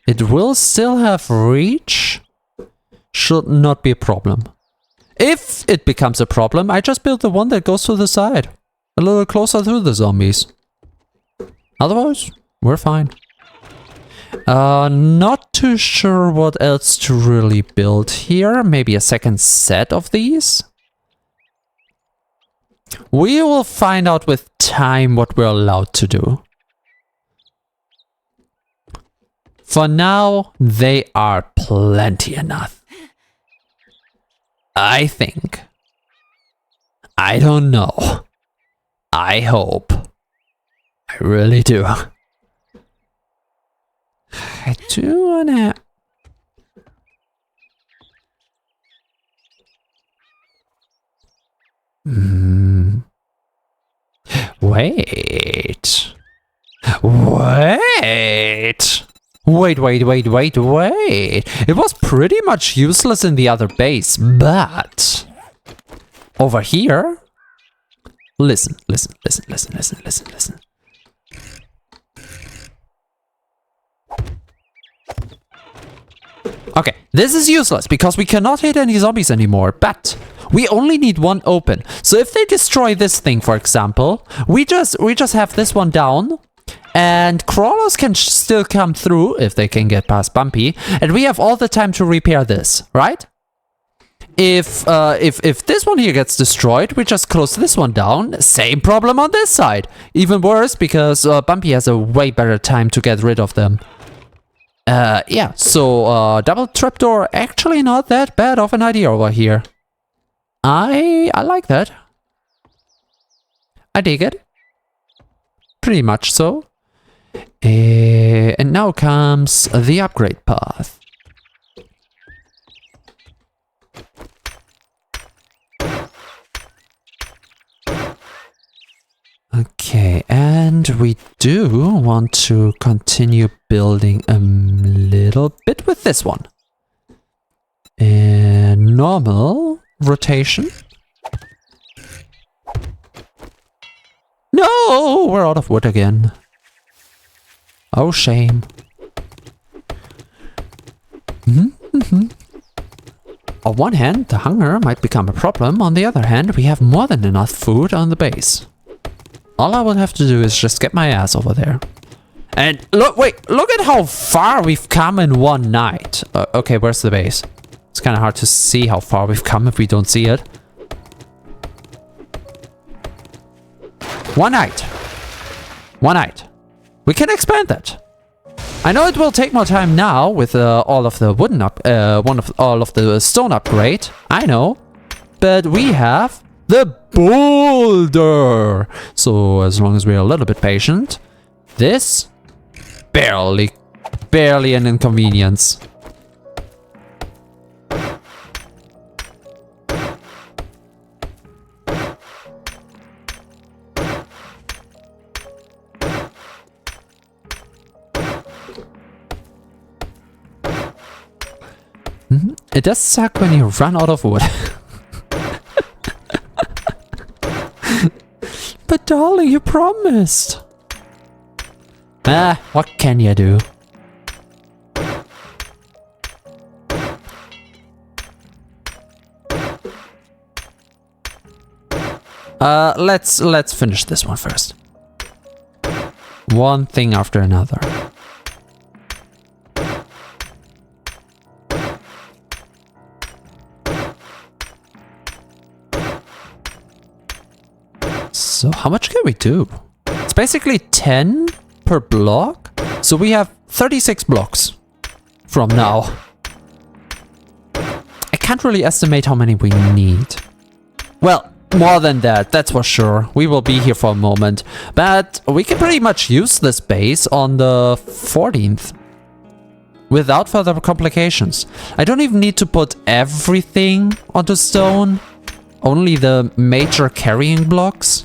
It will still have reach. Should not be a problem. If it becomes a problem, I just build the one that goes to the side. A little closer to the zombies. Otherwise, we're fine. Not too sure what else to really build here. Maybe a second set of these. We will find out with time what we're allowed to do. For now, they are plenty enough. I think. I don't know. I hope. I really do. I do wanna... Wait. It was pretty much useless in the other base, but over here, listen. Okay, this is useless because we cannot hit any zombies anymore, but we only need one open. So if they destroy this thing, for example, we just have this one down, and crawlers can still come through if they can get past Bumpy, and we have all the time to repair this, right? If this one here gets destroyed, we just close this one down. Same problem on this side. Even worse because Bumpy has a way better time to get rid of them. Yeah, so double trapdoor, actually not that bad of an idea over here. I like that. I dig it. Pretty much so. And now comes the upgrade path. Okay, and we do want to continue building a little bit with this one. And normal rotation. No, we're out of wood again. Oh, shame. On one hand, the hunger might become a problem. On the other hand, we have more than enough food on the base. All I will have to do is just get my ass over there. And look, wait, look at how far we've come in one night. Okay, where's the base? It's kind of hard to see how far we've come if we don't see it. One night. One night. We can expand that. I know it will take more time now with all of the wooden all of the stone upgrade. I know. But we have the boulder. So as long as we're a little bit patient, this barely an inconvenience. It does suck when you run out of wood. But darling, you promised. What can you do? Let's finish this one first. One thing after another. So how much can we do? It's basically 10 per block. So we have 36 blocks from now. I can't really estimate how many we need. Well, more than that, that's for sure. We will be here for a moment. But we can pretty much use this base on the 14th. Without further complications. I don't even need to put everything onto stone. Only the major carrying blocks.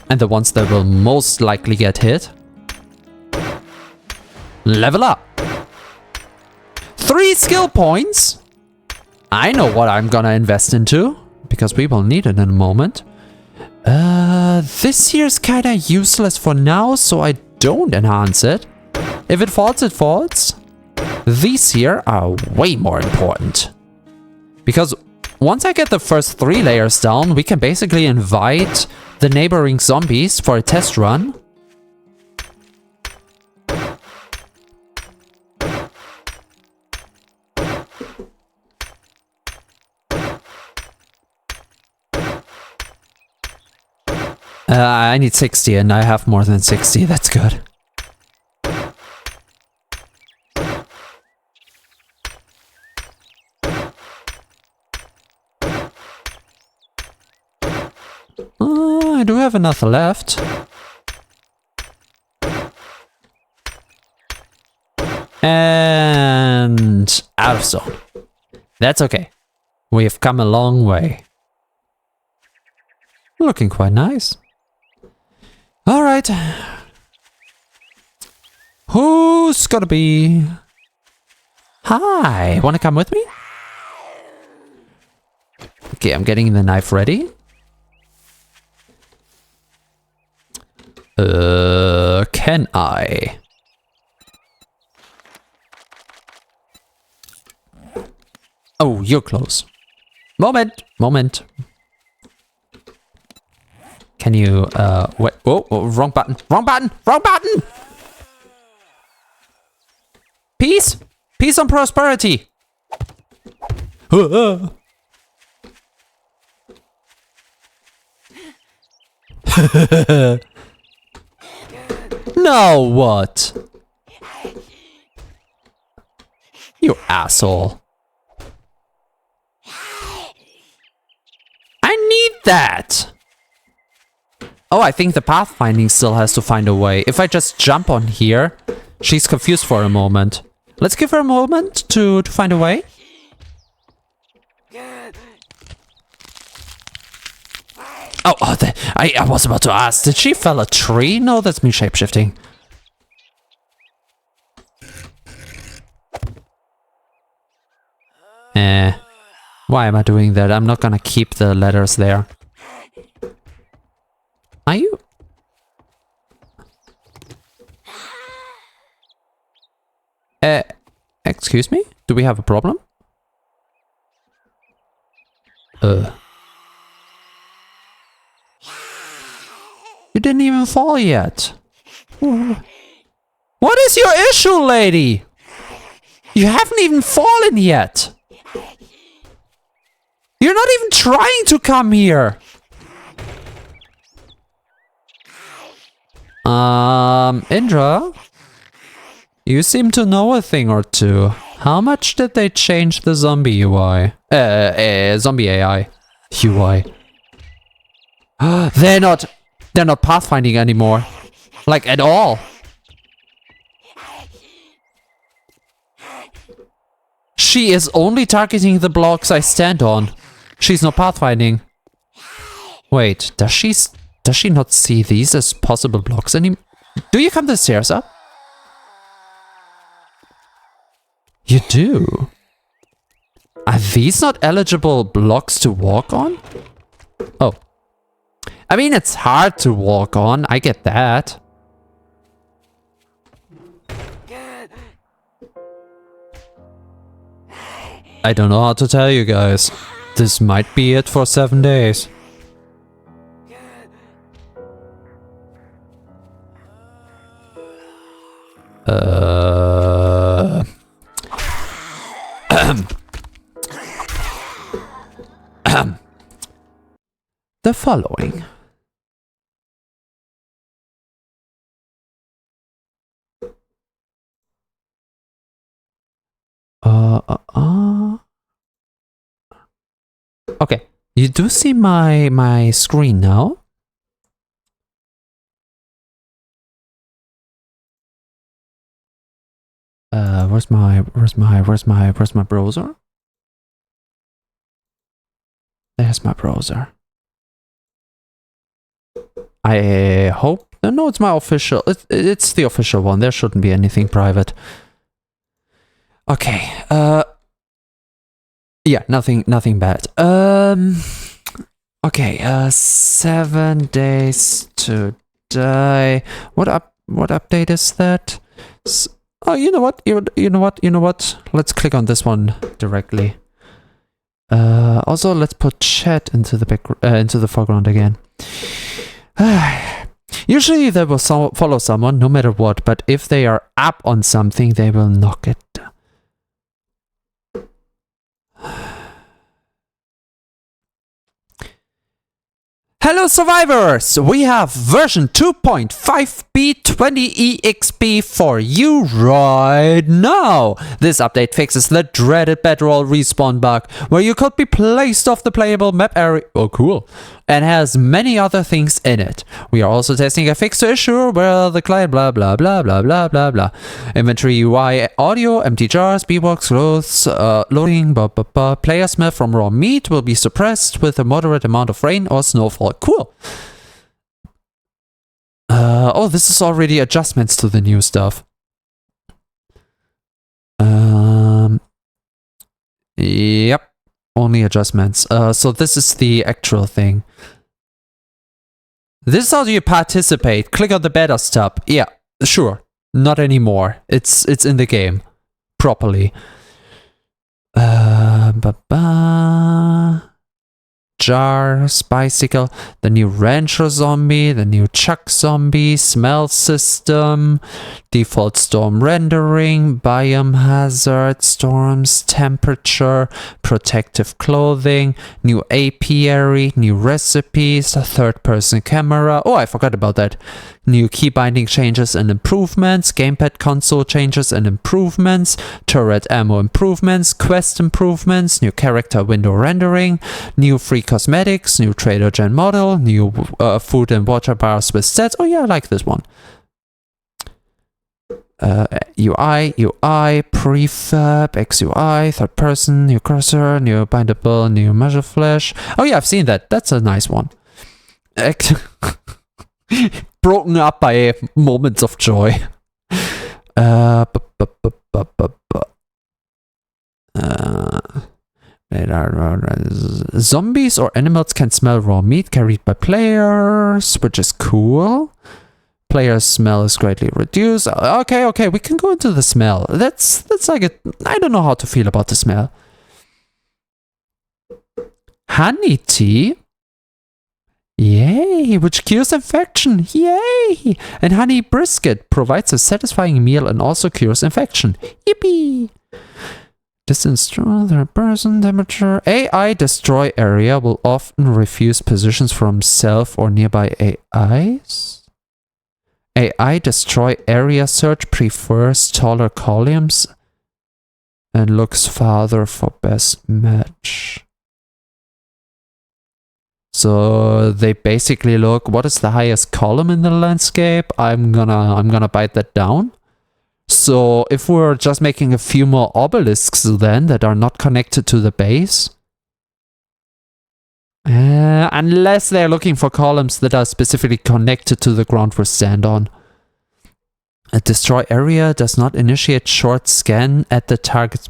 And the ones that will most likely get hit. Level up. 3 skill points. I know what I'm gonna invest into. Because we will need it in a moment. This here's kinda useless for now, so I don't enhance it. If it falls, it falls. These here are way more important. Because once I get the first 3 layers down, we can basically invite the neighboring zombies for a test run. I need 60 and I have more than 60, that's good. I do have enough left. And out of stone. That's okay. We have come a long way. Looking quite nice. Alright. Who's gonna be... Hi, wanna come with me? Okay, I'm getting the knife ready. Can I? Oh, you're close. Moment. Can you, wait, whoa, wrong button. Peace and prosperity. Now what? You asshole. I need that. Oh, I think the pathfinding still has to find a way. If I just jump on here, she's confused for a moment. Let's give her a moment to find a way. Oh, I was about to ask, did she fell a tree? No, that's me shapeshifting. Why am I doing that? I'm not gonna keep the letters there. Are you? Excuse me? Do we have a problem? You didn't even fall yet. What is your issue, lady? You haven't even fallen yet. You're not even trying to come here. Indra? You seem to know a thing or two. How much did they change the zombie UI? Zombie AI. UI. They're not pathfinding anymore. Like, at all. She is only targeting the blocks I stand on. She's not pathfinding. Wait, does she not see these as possible blocks anymore? Do you come the stairs up? You do? Are these not eligible blocks to walk on? Oh. I mean, it's hard to walk on. I get that. I don't know how to tell you guys. This might be it for 7 days. The following. Okay, you do see my screen now? Where's my browser? There's my browser. I hope. No, it's my official. It's the official one. There shouldn't be anything private. Okay. Yeah, nothing bad. Okay. 7 days to die. What update is that? Oh, you know what? Let's click on this one directly. Also, let's put chat into the foreground again. Usually they will follow someone no matter what, but if they are up on something, they will knock it. Hello survivors! We have version 2.5b20exp for you right now! This update fixes the dreaded bedroll respawn bug, where you could be placed off the playable map area. Oh cool. And has many other things in it. We are also testing a fix to issue where the client blah blah blah blah blah blah blah. Inventory UI audio, empty jars, B-box, clothes, loading, blah blah blah. Player smell from raw meat will be suppressed with a moderate amount of rain or snowfall. Cool. Oh, this is already adjustments to the new stuff. Yep. Only adjustments. So this is the actual thing. This is how you participate. Click on the betas tab. Yeah, sure. Not anymore. It's in the game. Properly. jars, bicycle, the new rancher zombie, the new chuck zombie, smell system, default storm rendering, biome hazard, storms, temperature, protective clothing, new apiary, new recipes, third person camera. Oh, I forgot about that. New key binding changes and improvements, gamepad console changes and improvements, turret ammo improvements, quest improvements, new character window rendering, new free cosmetics, new trader gen model, new food and water bars with stats. Oh yeah, I like this one. UI, prefab, XUI, third person, new cursor, new bindable, new measure flash. Oh yeah, I've seen that. That's a nice one. Broken up by moments of joy. Zombies or animals can smell raw meat carried by players, which is cool. Player's smell is greatly reduced. Okay, we can go into the smell. That's like a... I don't know how to feel about the smell. Honey tea? Yay, which cures infection. Yay! And honey brisket provides a satisfying meal and also cures infection. Yippee! Distance to third person, temperature. AI destroy area will often refuse positions from self or nearby AIs. AI destroy area search prefers taller columns and looks farther for best match. So they basically look, what is the highest column in the landscape? I'm gonna bite that down. So if we're just making a few more obelisks then that are not connected to the base, unless they're looking for columns that are specifically connected to the ground we stand on. A destroy area does not initiate short scan at the target.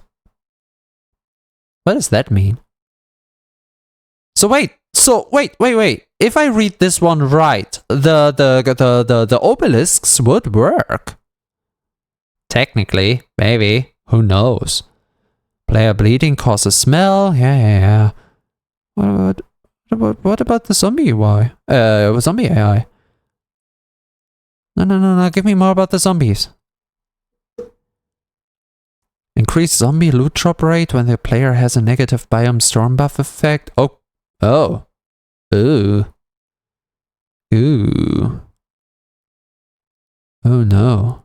What does that mean? So wait. If I read this one right, the obelisks would work. Technically, maybe. Who knows? Player bleeding causes smell. Yeah. What about the zombie UI? Zombie AI. No. Give me more about the zombies. Increase zombie loot drop rate when the player has a negative biome storm buff effect. Oh. Ooh. Oh no.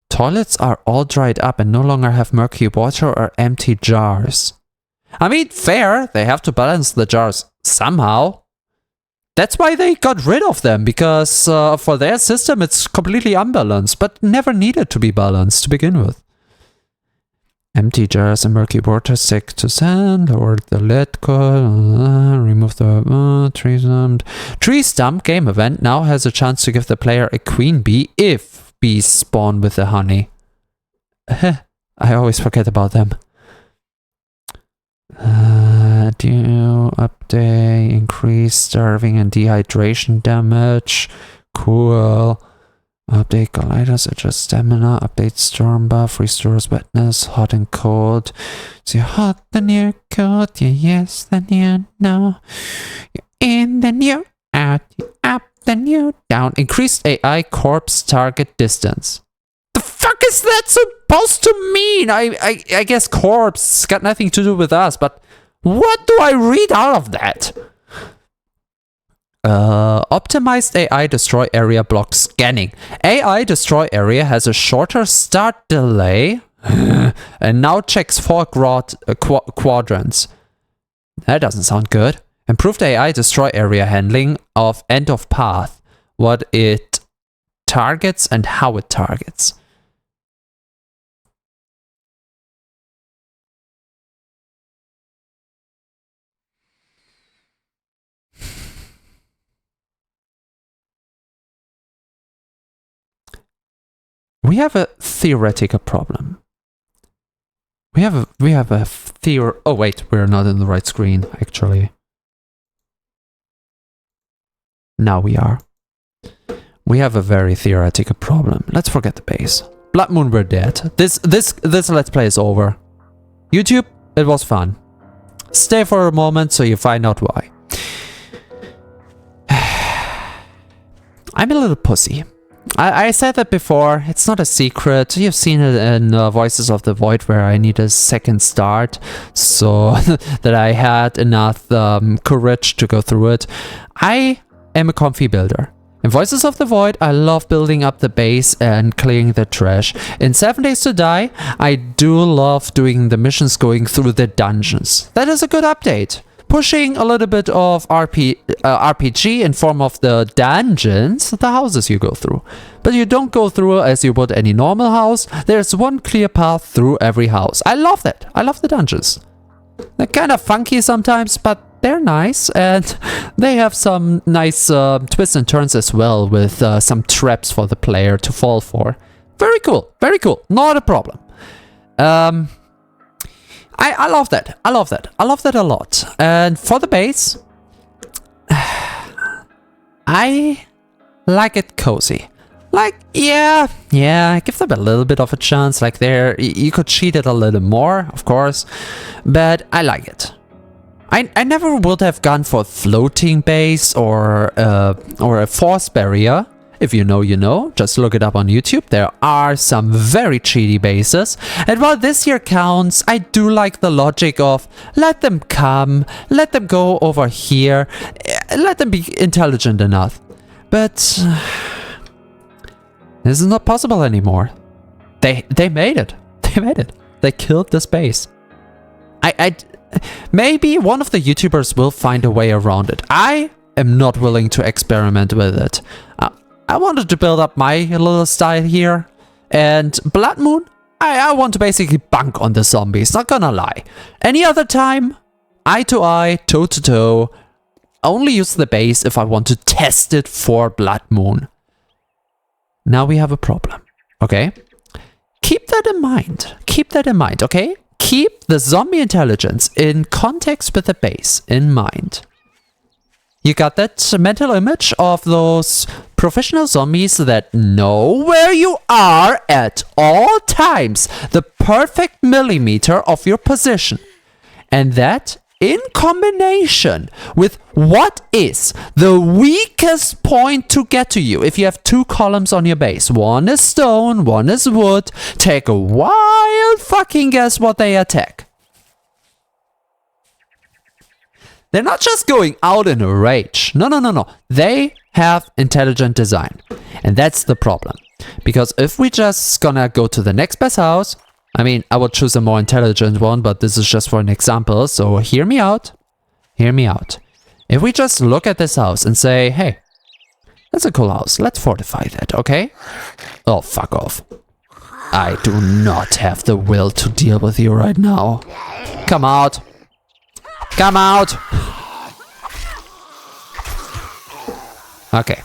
Toilets are all dried up and no longer have murky water or empty jars. I mean, fair. They have to balance the jars somehow. That's why they got rid of them, because for their system it's completely unbalanced, but never needed to be balanced to begin with. Empty jars and murky water stick to sand, lower the lead coil, remove the tree stump. Tree stump game event now has a chance to give the player a queen bee if bees spawn with the honey. I always forget about them. Do update, increase starving and dehydration damage. Cool. Update gliders, adjust stamina, update storm buff, restores wetness, hot and cold. So you're hot, then you're cold, you're yes, then you're no. You're in, then you're out, you're up, then you're down. Increased AI corpse target distance. The fuck is that supposed to mean? I guess corpse got nothing to do with us, but what do I read out of that? Optimized AI destroy area block scanning. AI destroy area has a shorter start delay and now checks 4 quadrants. That doesn't sound good. Improved AI destroy area handling of end of path. What it targets and how it targets. We have a theoretical problem. We have a theory. Oh wait, we're not in the right screen actually. Now we are. We have a very theoretical problem. Let's forget the base. Blood Moon, we're dead. This let's play is over. YouTube, it was fun. Stay for a moment so you find out why. I'm a little pussy. I said that before, it's not a secret. You've seen it in Voices of the Void where I need a second start so that I had enough courage to go through it. I am a comfy builder. In Voices of the Void, I love building up the base and clearing the trash. In 7 Days to Die, I do love doing the missions going through the dungeons. That is a good update. Pushing a little bit of RPG in form of the dungeons, the houses you go through. But you don't go through as you would any normal house. There's one clear path through every house. I love that. I love the dungeons. They're kind of funky sometimes, but they're nice. And they have some nice twists and turns as well, with some traps for the player to fall for. Very cool. Very cool. Not a problem. I love that. I love that. I love that a lot. And for the base, I like it cozy. Like, yeah, give them a little bit of a chance. Like there, you could cheat it a little more, of course, but I like it. I never would have gone for floating base or a force barrier. If you know, you know. Just look it up on YouTube. There are some very cheaty bases. And while this here counts, I do like the logic of let them come, let them go over here, let them be intelligent enough. But this is not possible anymore. They made it. They made it. They killed this base. Maybe one of the YouTubers will find a way around it. I am not willing to experiment with it. I wanted to build up my little style here, and Blood Moon, I want to basically bunk on the zombies, not gonna lie. Any other time, eye to eye, toe to toe, only use the base if I want to test it for Blood Moon. Now we have a problem, okay? Keep that in mind, okay? Keep the zombie intelligence in context with the base in mind. You got that mental image of those professional zombies that know where you are at all times, the perfect millimeter of your position. And that, in combination with what is the weakest point to get to you. If you have two columns on your base, one is stone, one is wood, take a wild fucking guess what they attack. They're not just going out in a rage. No. They have intelligent design. And that's the problem. Because if we just gonna go to the next best house, I mean, I would choose a more intelligent one, but this is just for an example, so hear me out. Hear me out. If we just look at this house and say, hey, that's a cool house, let's fortify that, okay? Oh, fuck off. I do not have the will to deal with you right now. Come out. Come out! Okay,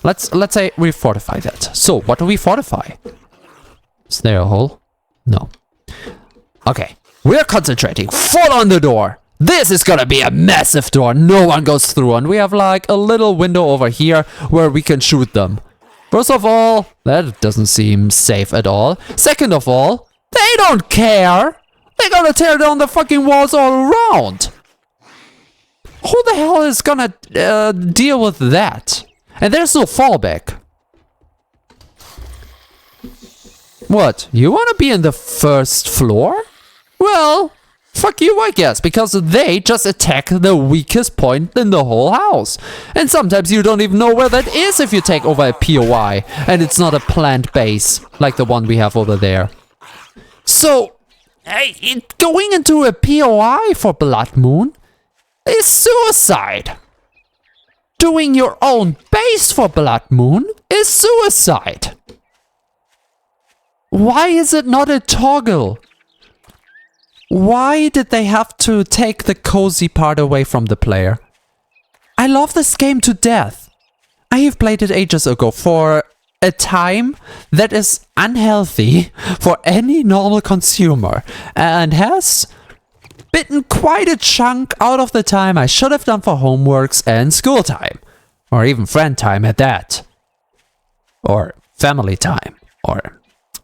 let's say we fortify that. So, what do we fortify? Is there a hole? No. Okay, we're concentrating full on the door. This is gonna be a massive door. No one goes through, and we have like a little window over here where we can shoot them. First of all, that doesn't seem safe at all. Second of all, they don't care. They're gonna tear down the fucking walls all around. Who the hell is gonna deal with that? And there's no fallback. What? You wanna be in the first floor? Well, fuck you, I guess, because they just attack the weakest point in the whole house. And sometimes you don't even know where that is if you take over a POI and it's not a planned base like the one we have over there. So, going into a POI for Blood Moon is suicide. Doing your own base for Blood Moon is suicide. Why is it not a toggle? Why did they have to take the cozy part away from the player? I love this game to death. I have played it ages ago for a time that is unhealthy for any normal consumer and has bitten quite a chunk out of the time I should have done for homeworks and school time. Or even friend time at that. Or family time. Or,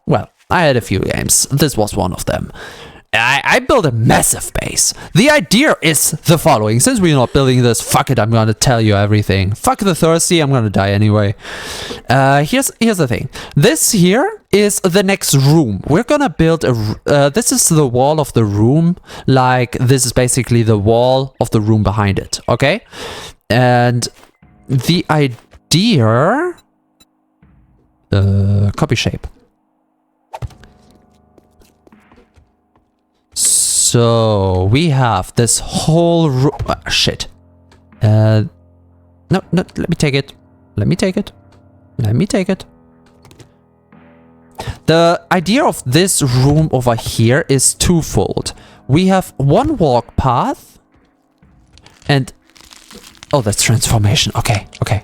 well, I had a few games. This was one of them. I built a massive base. The idea is the following. Since we're not building this, fuck it, I'm gonna tell you everything. Fuck the thirsty, I'm gonna die anyway. Here's the thing. This here is the next room. We're gonna build a... this is the wall of the room. Like, this is basically the wall of the room behind it, okay? And the idea... copy shape. So we have this whole room. Shit. No, let me take it. Let me take it. Let me take it. The idea of this room over here is twofold. We have one walk path. And... oh, that's transformation. Okay, okay.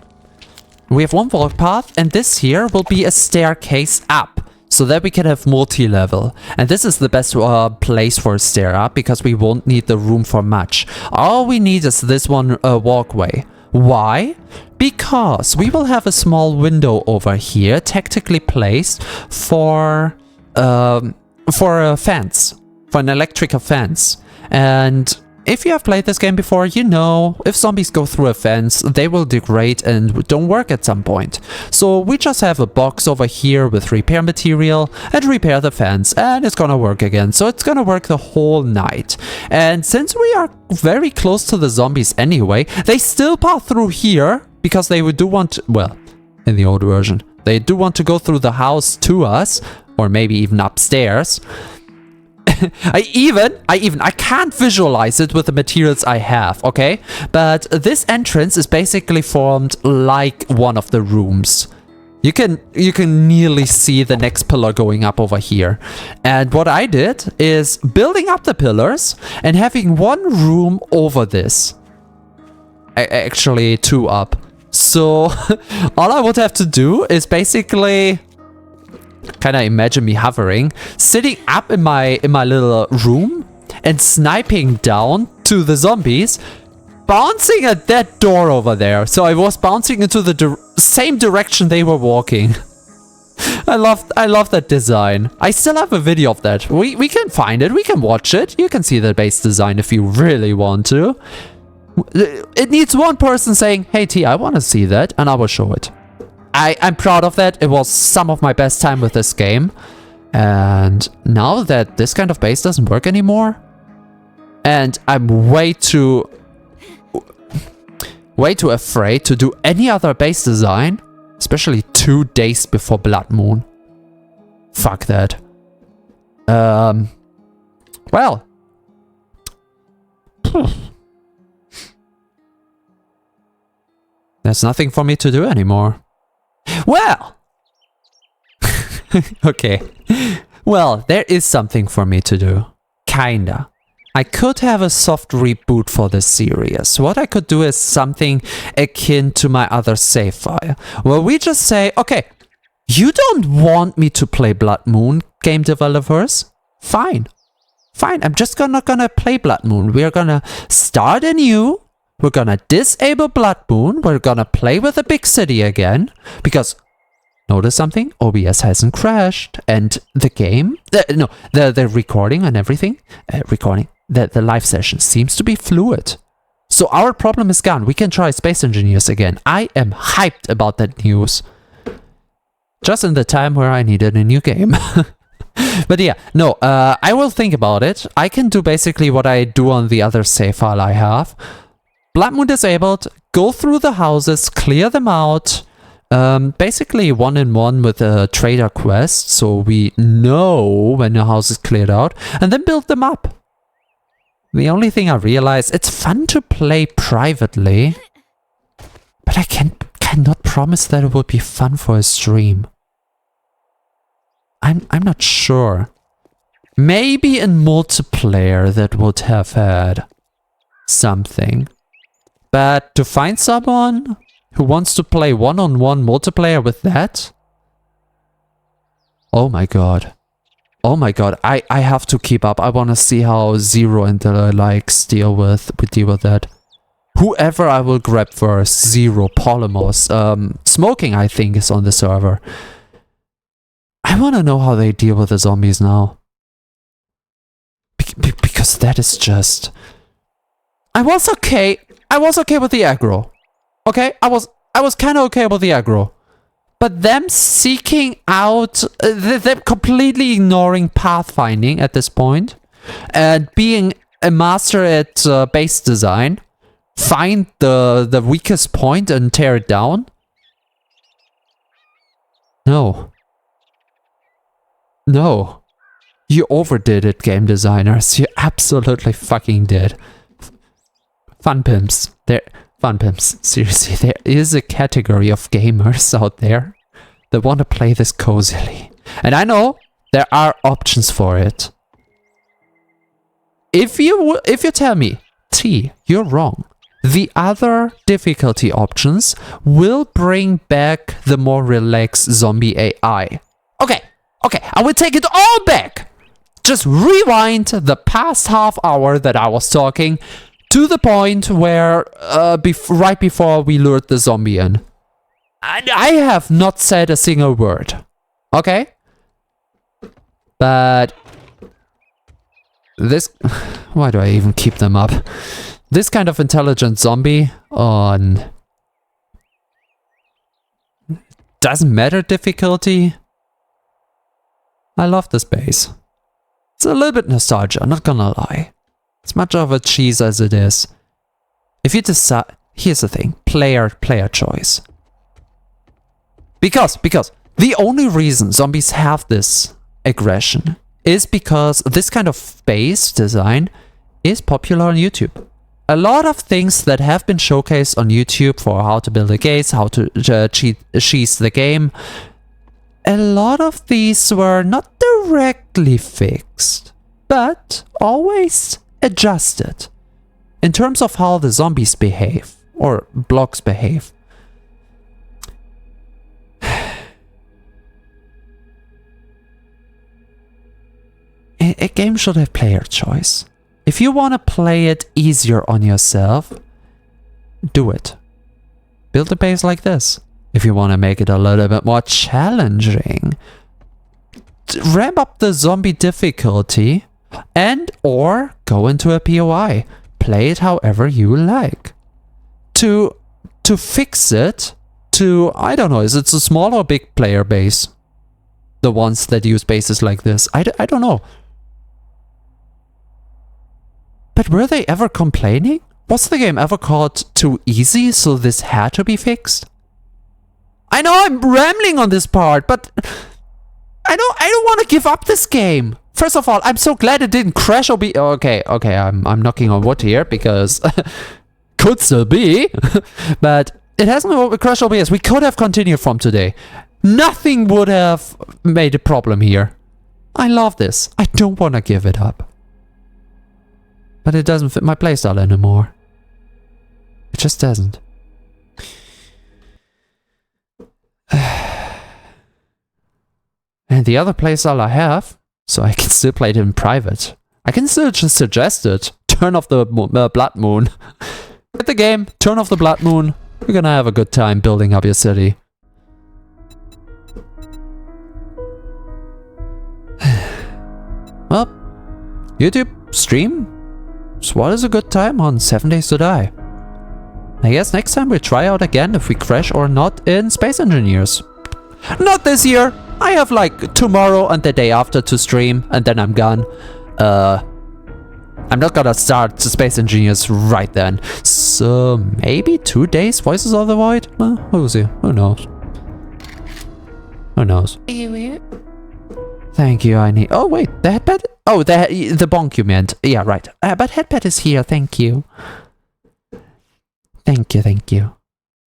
We have one walk path, and this here will be a staircase up. So that we can have multi-level. And this is the best place for a stair up, because we won't need the room for much. All we need is this one walkway. Why? Because we will have a small window over here, tactically placed for a fence. For an electrical fence. And... if you have played this game before, you know, if zombies go through a fence, they will degrade and don't work at some point. So we just have a box over here with repair material and repair the fence, and it's gonna work again. So it's gonna work the whole night. And since we are very close to the zombies anyway, they still pass through here because they do want to, well, in the old version, they do want to go through the house to us, or maybe even upstairs. I can't visualize it with the materials I have, okay? But this entrance is basically formed like one of the rooms. You can nearly see the next pillar going up over here. And what I did is building up the pillars and having one room over this. Actually, two up. So all I would have to do is basically... kind of imagine me hovering, sitting up in my little room and sniping down to the zombies, bouncing at that door over there. So I was bouncing into the same direction they were walking. I love that design. I still have a video of that. We can find it. We can watch it. You can see the base design if you really want to. It needs one person saying, "Hey T, I want to see that," and I will show it. I'm proud of that. It was some of my best time with this game. And now that this kind of base doesn't work anymore, and I'm way too afraid to do any other base design, especially 2 days before Blood Moon. Fuck that. Well. There's nothing for me to do anymore. Well, okay. Well, there is something for me to do. Kinda. I could have a soft reboot for this series. What I could do is something akin to my other save file. Where we just say, okay, you don't want me to play Blood Moon, game developers? Fine. Fine, I'm just not gonna play Blood Moon. We're gonna start anew. We're gonna disable Blood Moon. We're gonna play with the big city again. Because, notice something? OBS hasn't crashed. And the game, the recording and everything, the live session seems to be fluid. So our problem is gone. We can try Space Engineers again. I am hyped about that news. Just in the time where I needed a new game. But yeah, no, I will think about it. I can do basically what I do on the other save file I have. Blood Moon disabled, go through the houses, clear them out. Basically 1-in-1 with a trader quest, so we know when the house is cleared out, and then build them up. The only thing I realized, it's fun to play privately, but I cannot promise that it would be fun for a stream. I'm not sure. Maybe in multiplayer that would have had something. But to find someone who wants to play one-on-one multiplayer with that? Oh my god. Oh my god, I have to keep up. I want to see how Zero and the likes deal with that. Whoever I will grab first, Zero, Polymos, Smoking I think is on the server. I want to know how they deal with the zombies now. Because that is just... I was okay with the aggro. Okay? I was kind of okay with the aggro. But them seeking out... them completely ignoring pathfinding at this point. And being a master at base design. Find the weakest point and tear it down. No. No. You overdid it, game designers. You absolutely fucking did. Fun pimps. Fun pimps. Seriously, there is a category of gamers out there that want to play this cozily. And I know there are options for it. If you tell me, T, you're wrong. The other difficulty options will bring back the more relaxed zombie AI. Okay, I will take it all back. Just rewind the past half hour that I was talking to the point where, right before we lured the zombie in. I have not said a single word. Okay? But... this... why do I even keep them up? This kind of intelligent zombie on... doesn't matter difficulty. I love this base. It's a little bit nostalgia, not gonna lie. As much of a cheese as it is. If you decide... here's the thing. Player choice. Because the only reason zombies have this aggression is because this kind of base design is popular on YouTube. A lot of things that have been showcased on YouTube for how to build a base, how to cheese the game, a lot of these were not directly fixed, but always adjusted in terms of how the zombies behave, or blocks behave. A game should have player choice. If you want to play it easier on yourself, do it. Build a base like this. If you want to make it a little bit more challenging, ramp up the zombie difficulty and or go into a POI. Play it however you like. To fix it to, I don't know, is it a small or big player base? The ones that use bases like this. I don't know. But were they ever complaining? Was the game ever called too easy, so this had to be fixed? I know I'm rambling on this part, but I don't want to give up this game. First of all, I'm so glad it didn't crash or be... Okay, I'm knocking on wood here, because... could still be. But it hasn't crashed OBS. We could have continued from today. Nothing would have made a problem here. I love this. I don't want to give it up. But it doesn't fit my playstyle anymore. It just doesn't. And the other playstyle I have, so I can still play it in private. I can still just suggest it. Turn off the blood moon. Get the game, turn off the blood moon. You're gonna have a good time building up your city. Well, YouTube stream? So what is a good time on 7 Days to Die? I guess next time we'll try out again if we crash or not in Space Engineers. Not this year! I have like tomorrow and the day after to stream and then I'm gone. I'm not gonna start Space Engineers right then. So maybe 2 days Voices of the Void? Who's here? Who knows? Who knows? Thank you, I need... Oh wait, the headpad? Oh, the bonk you meant. Yeah, right. But headpad is here, thank you. Thank you.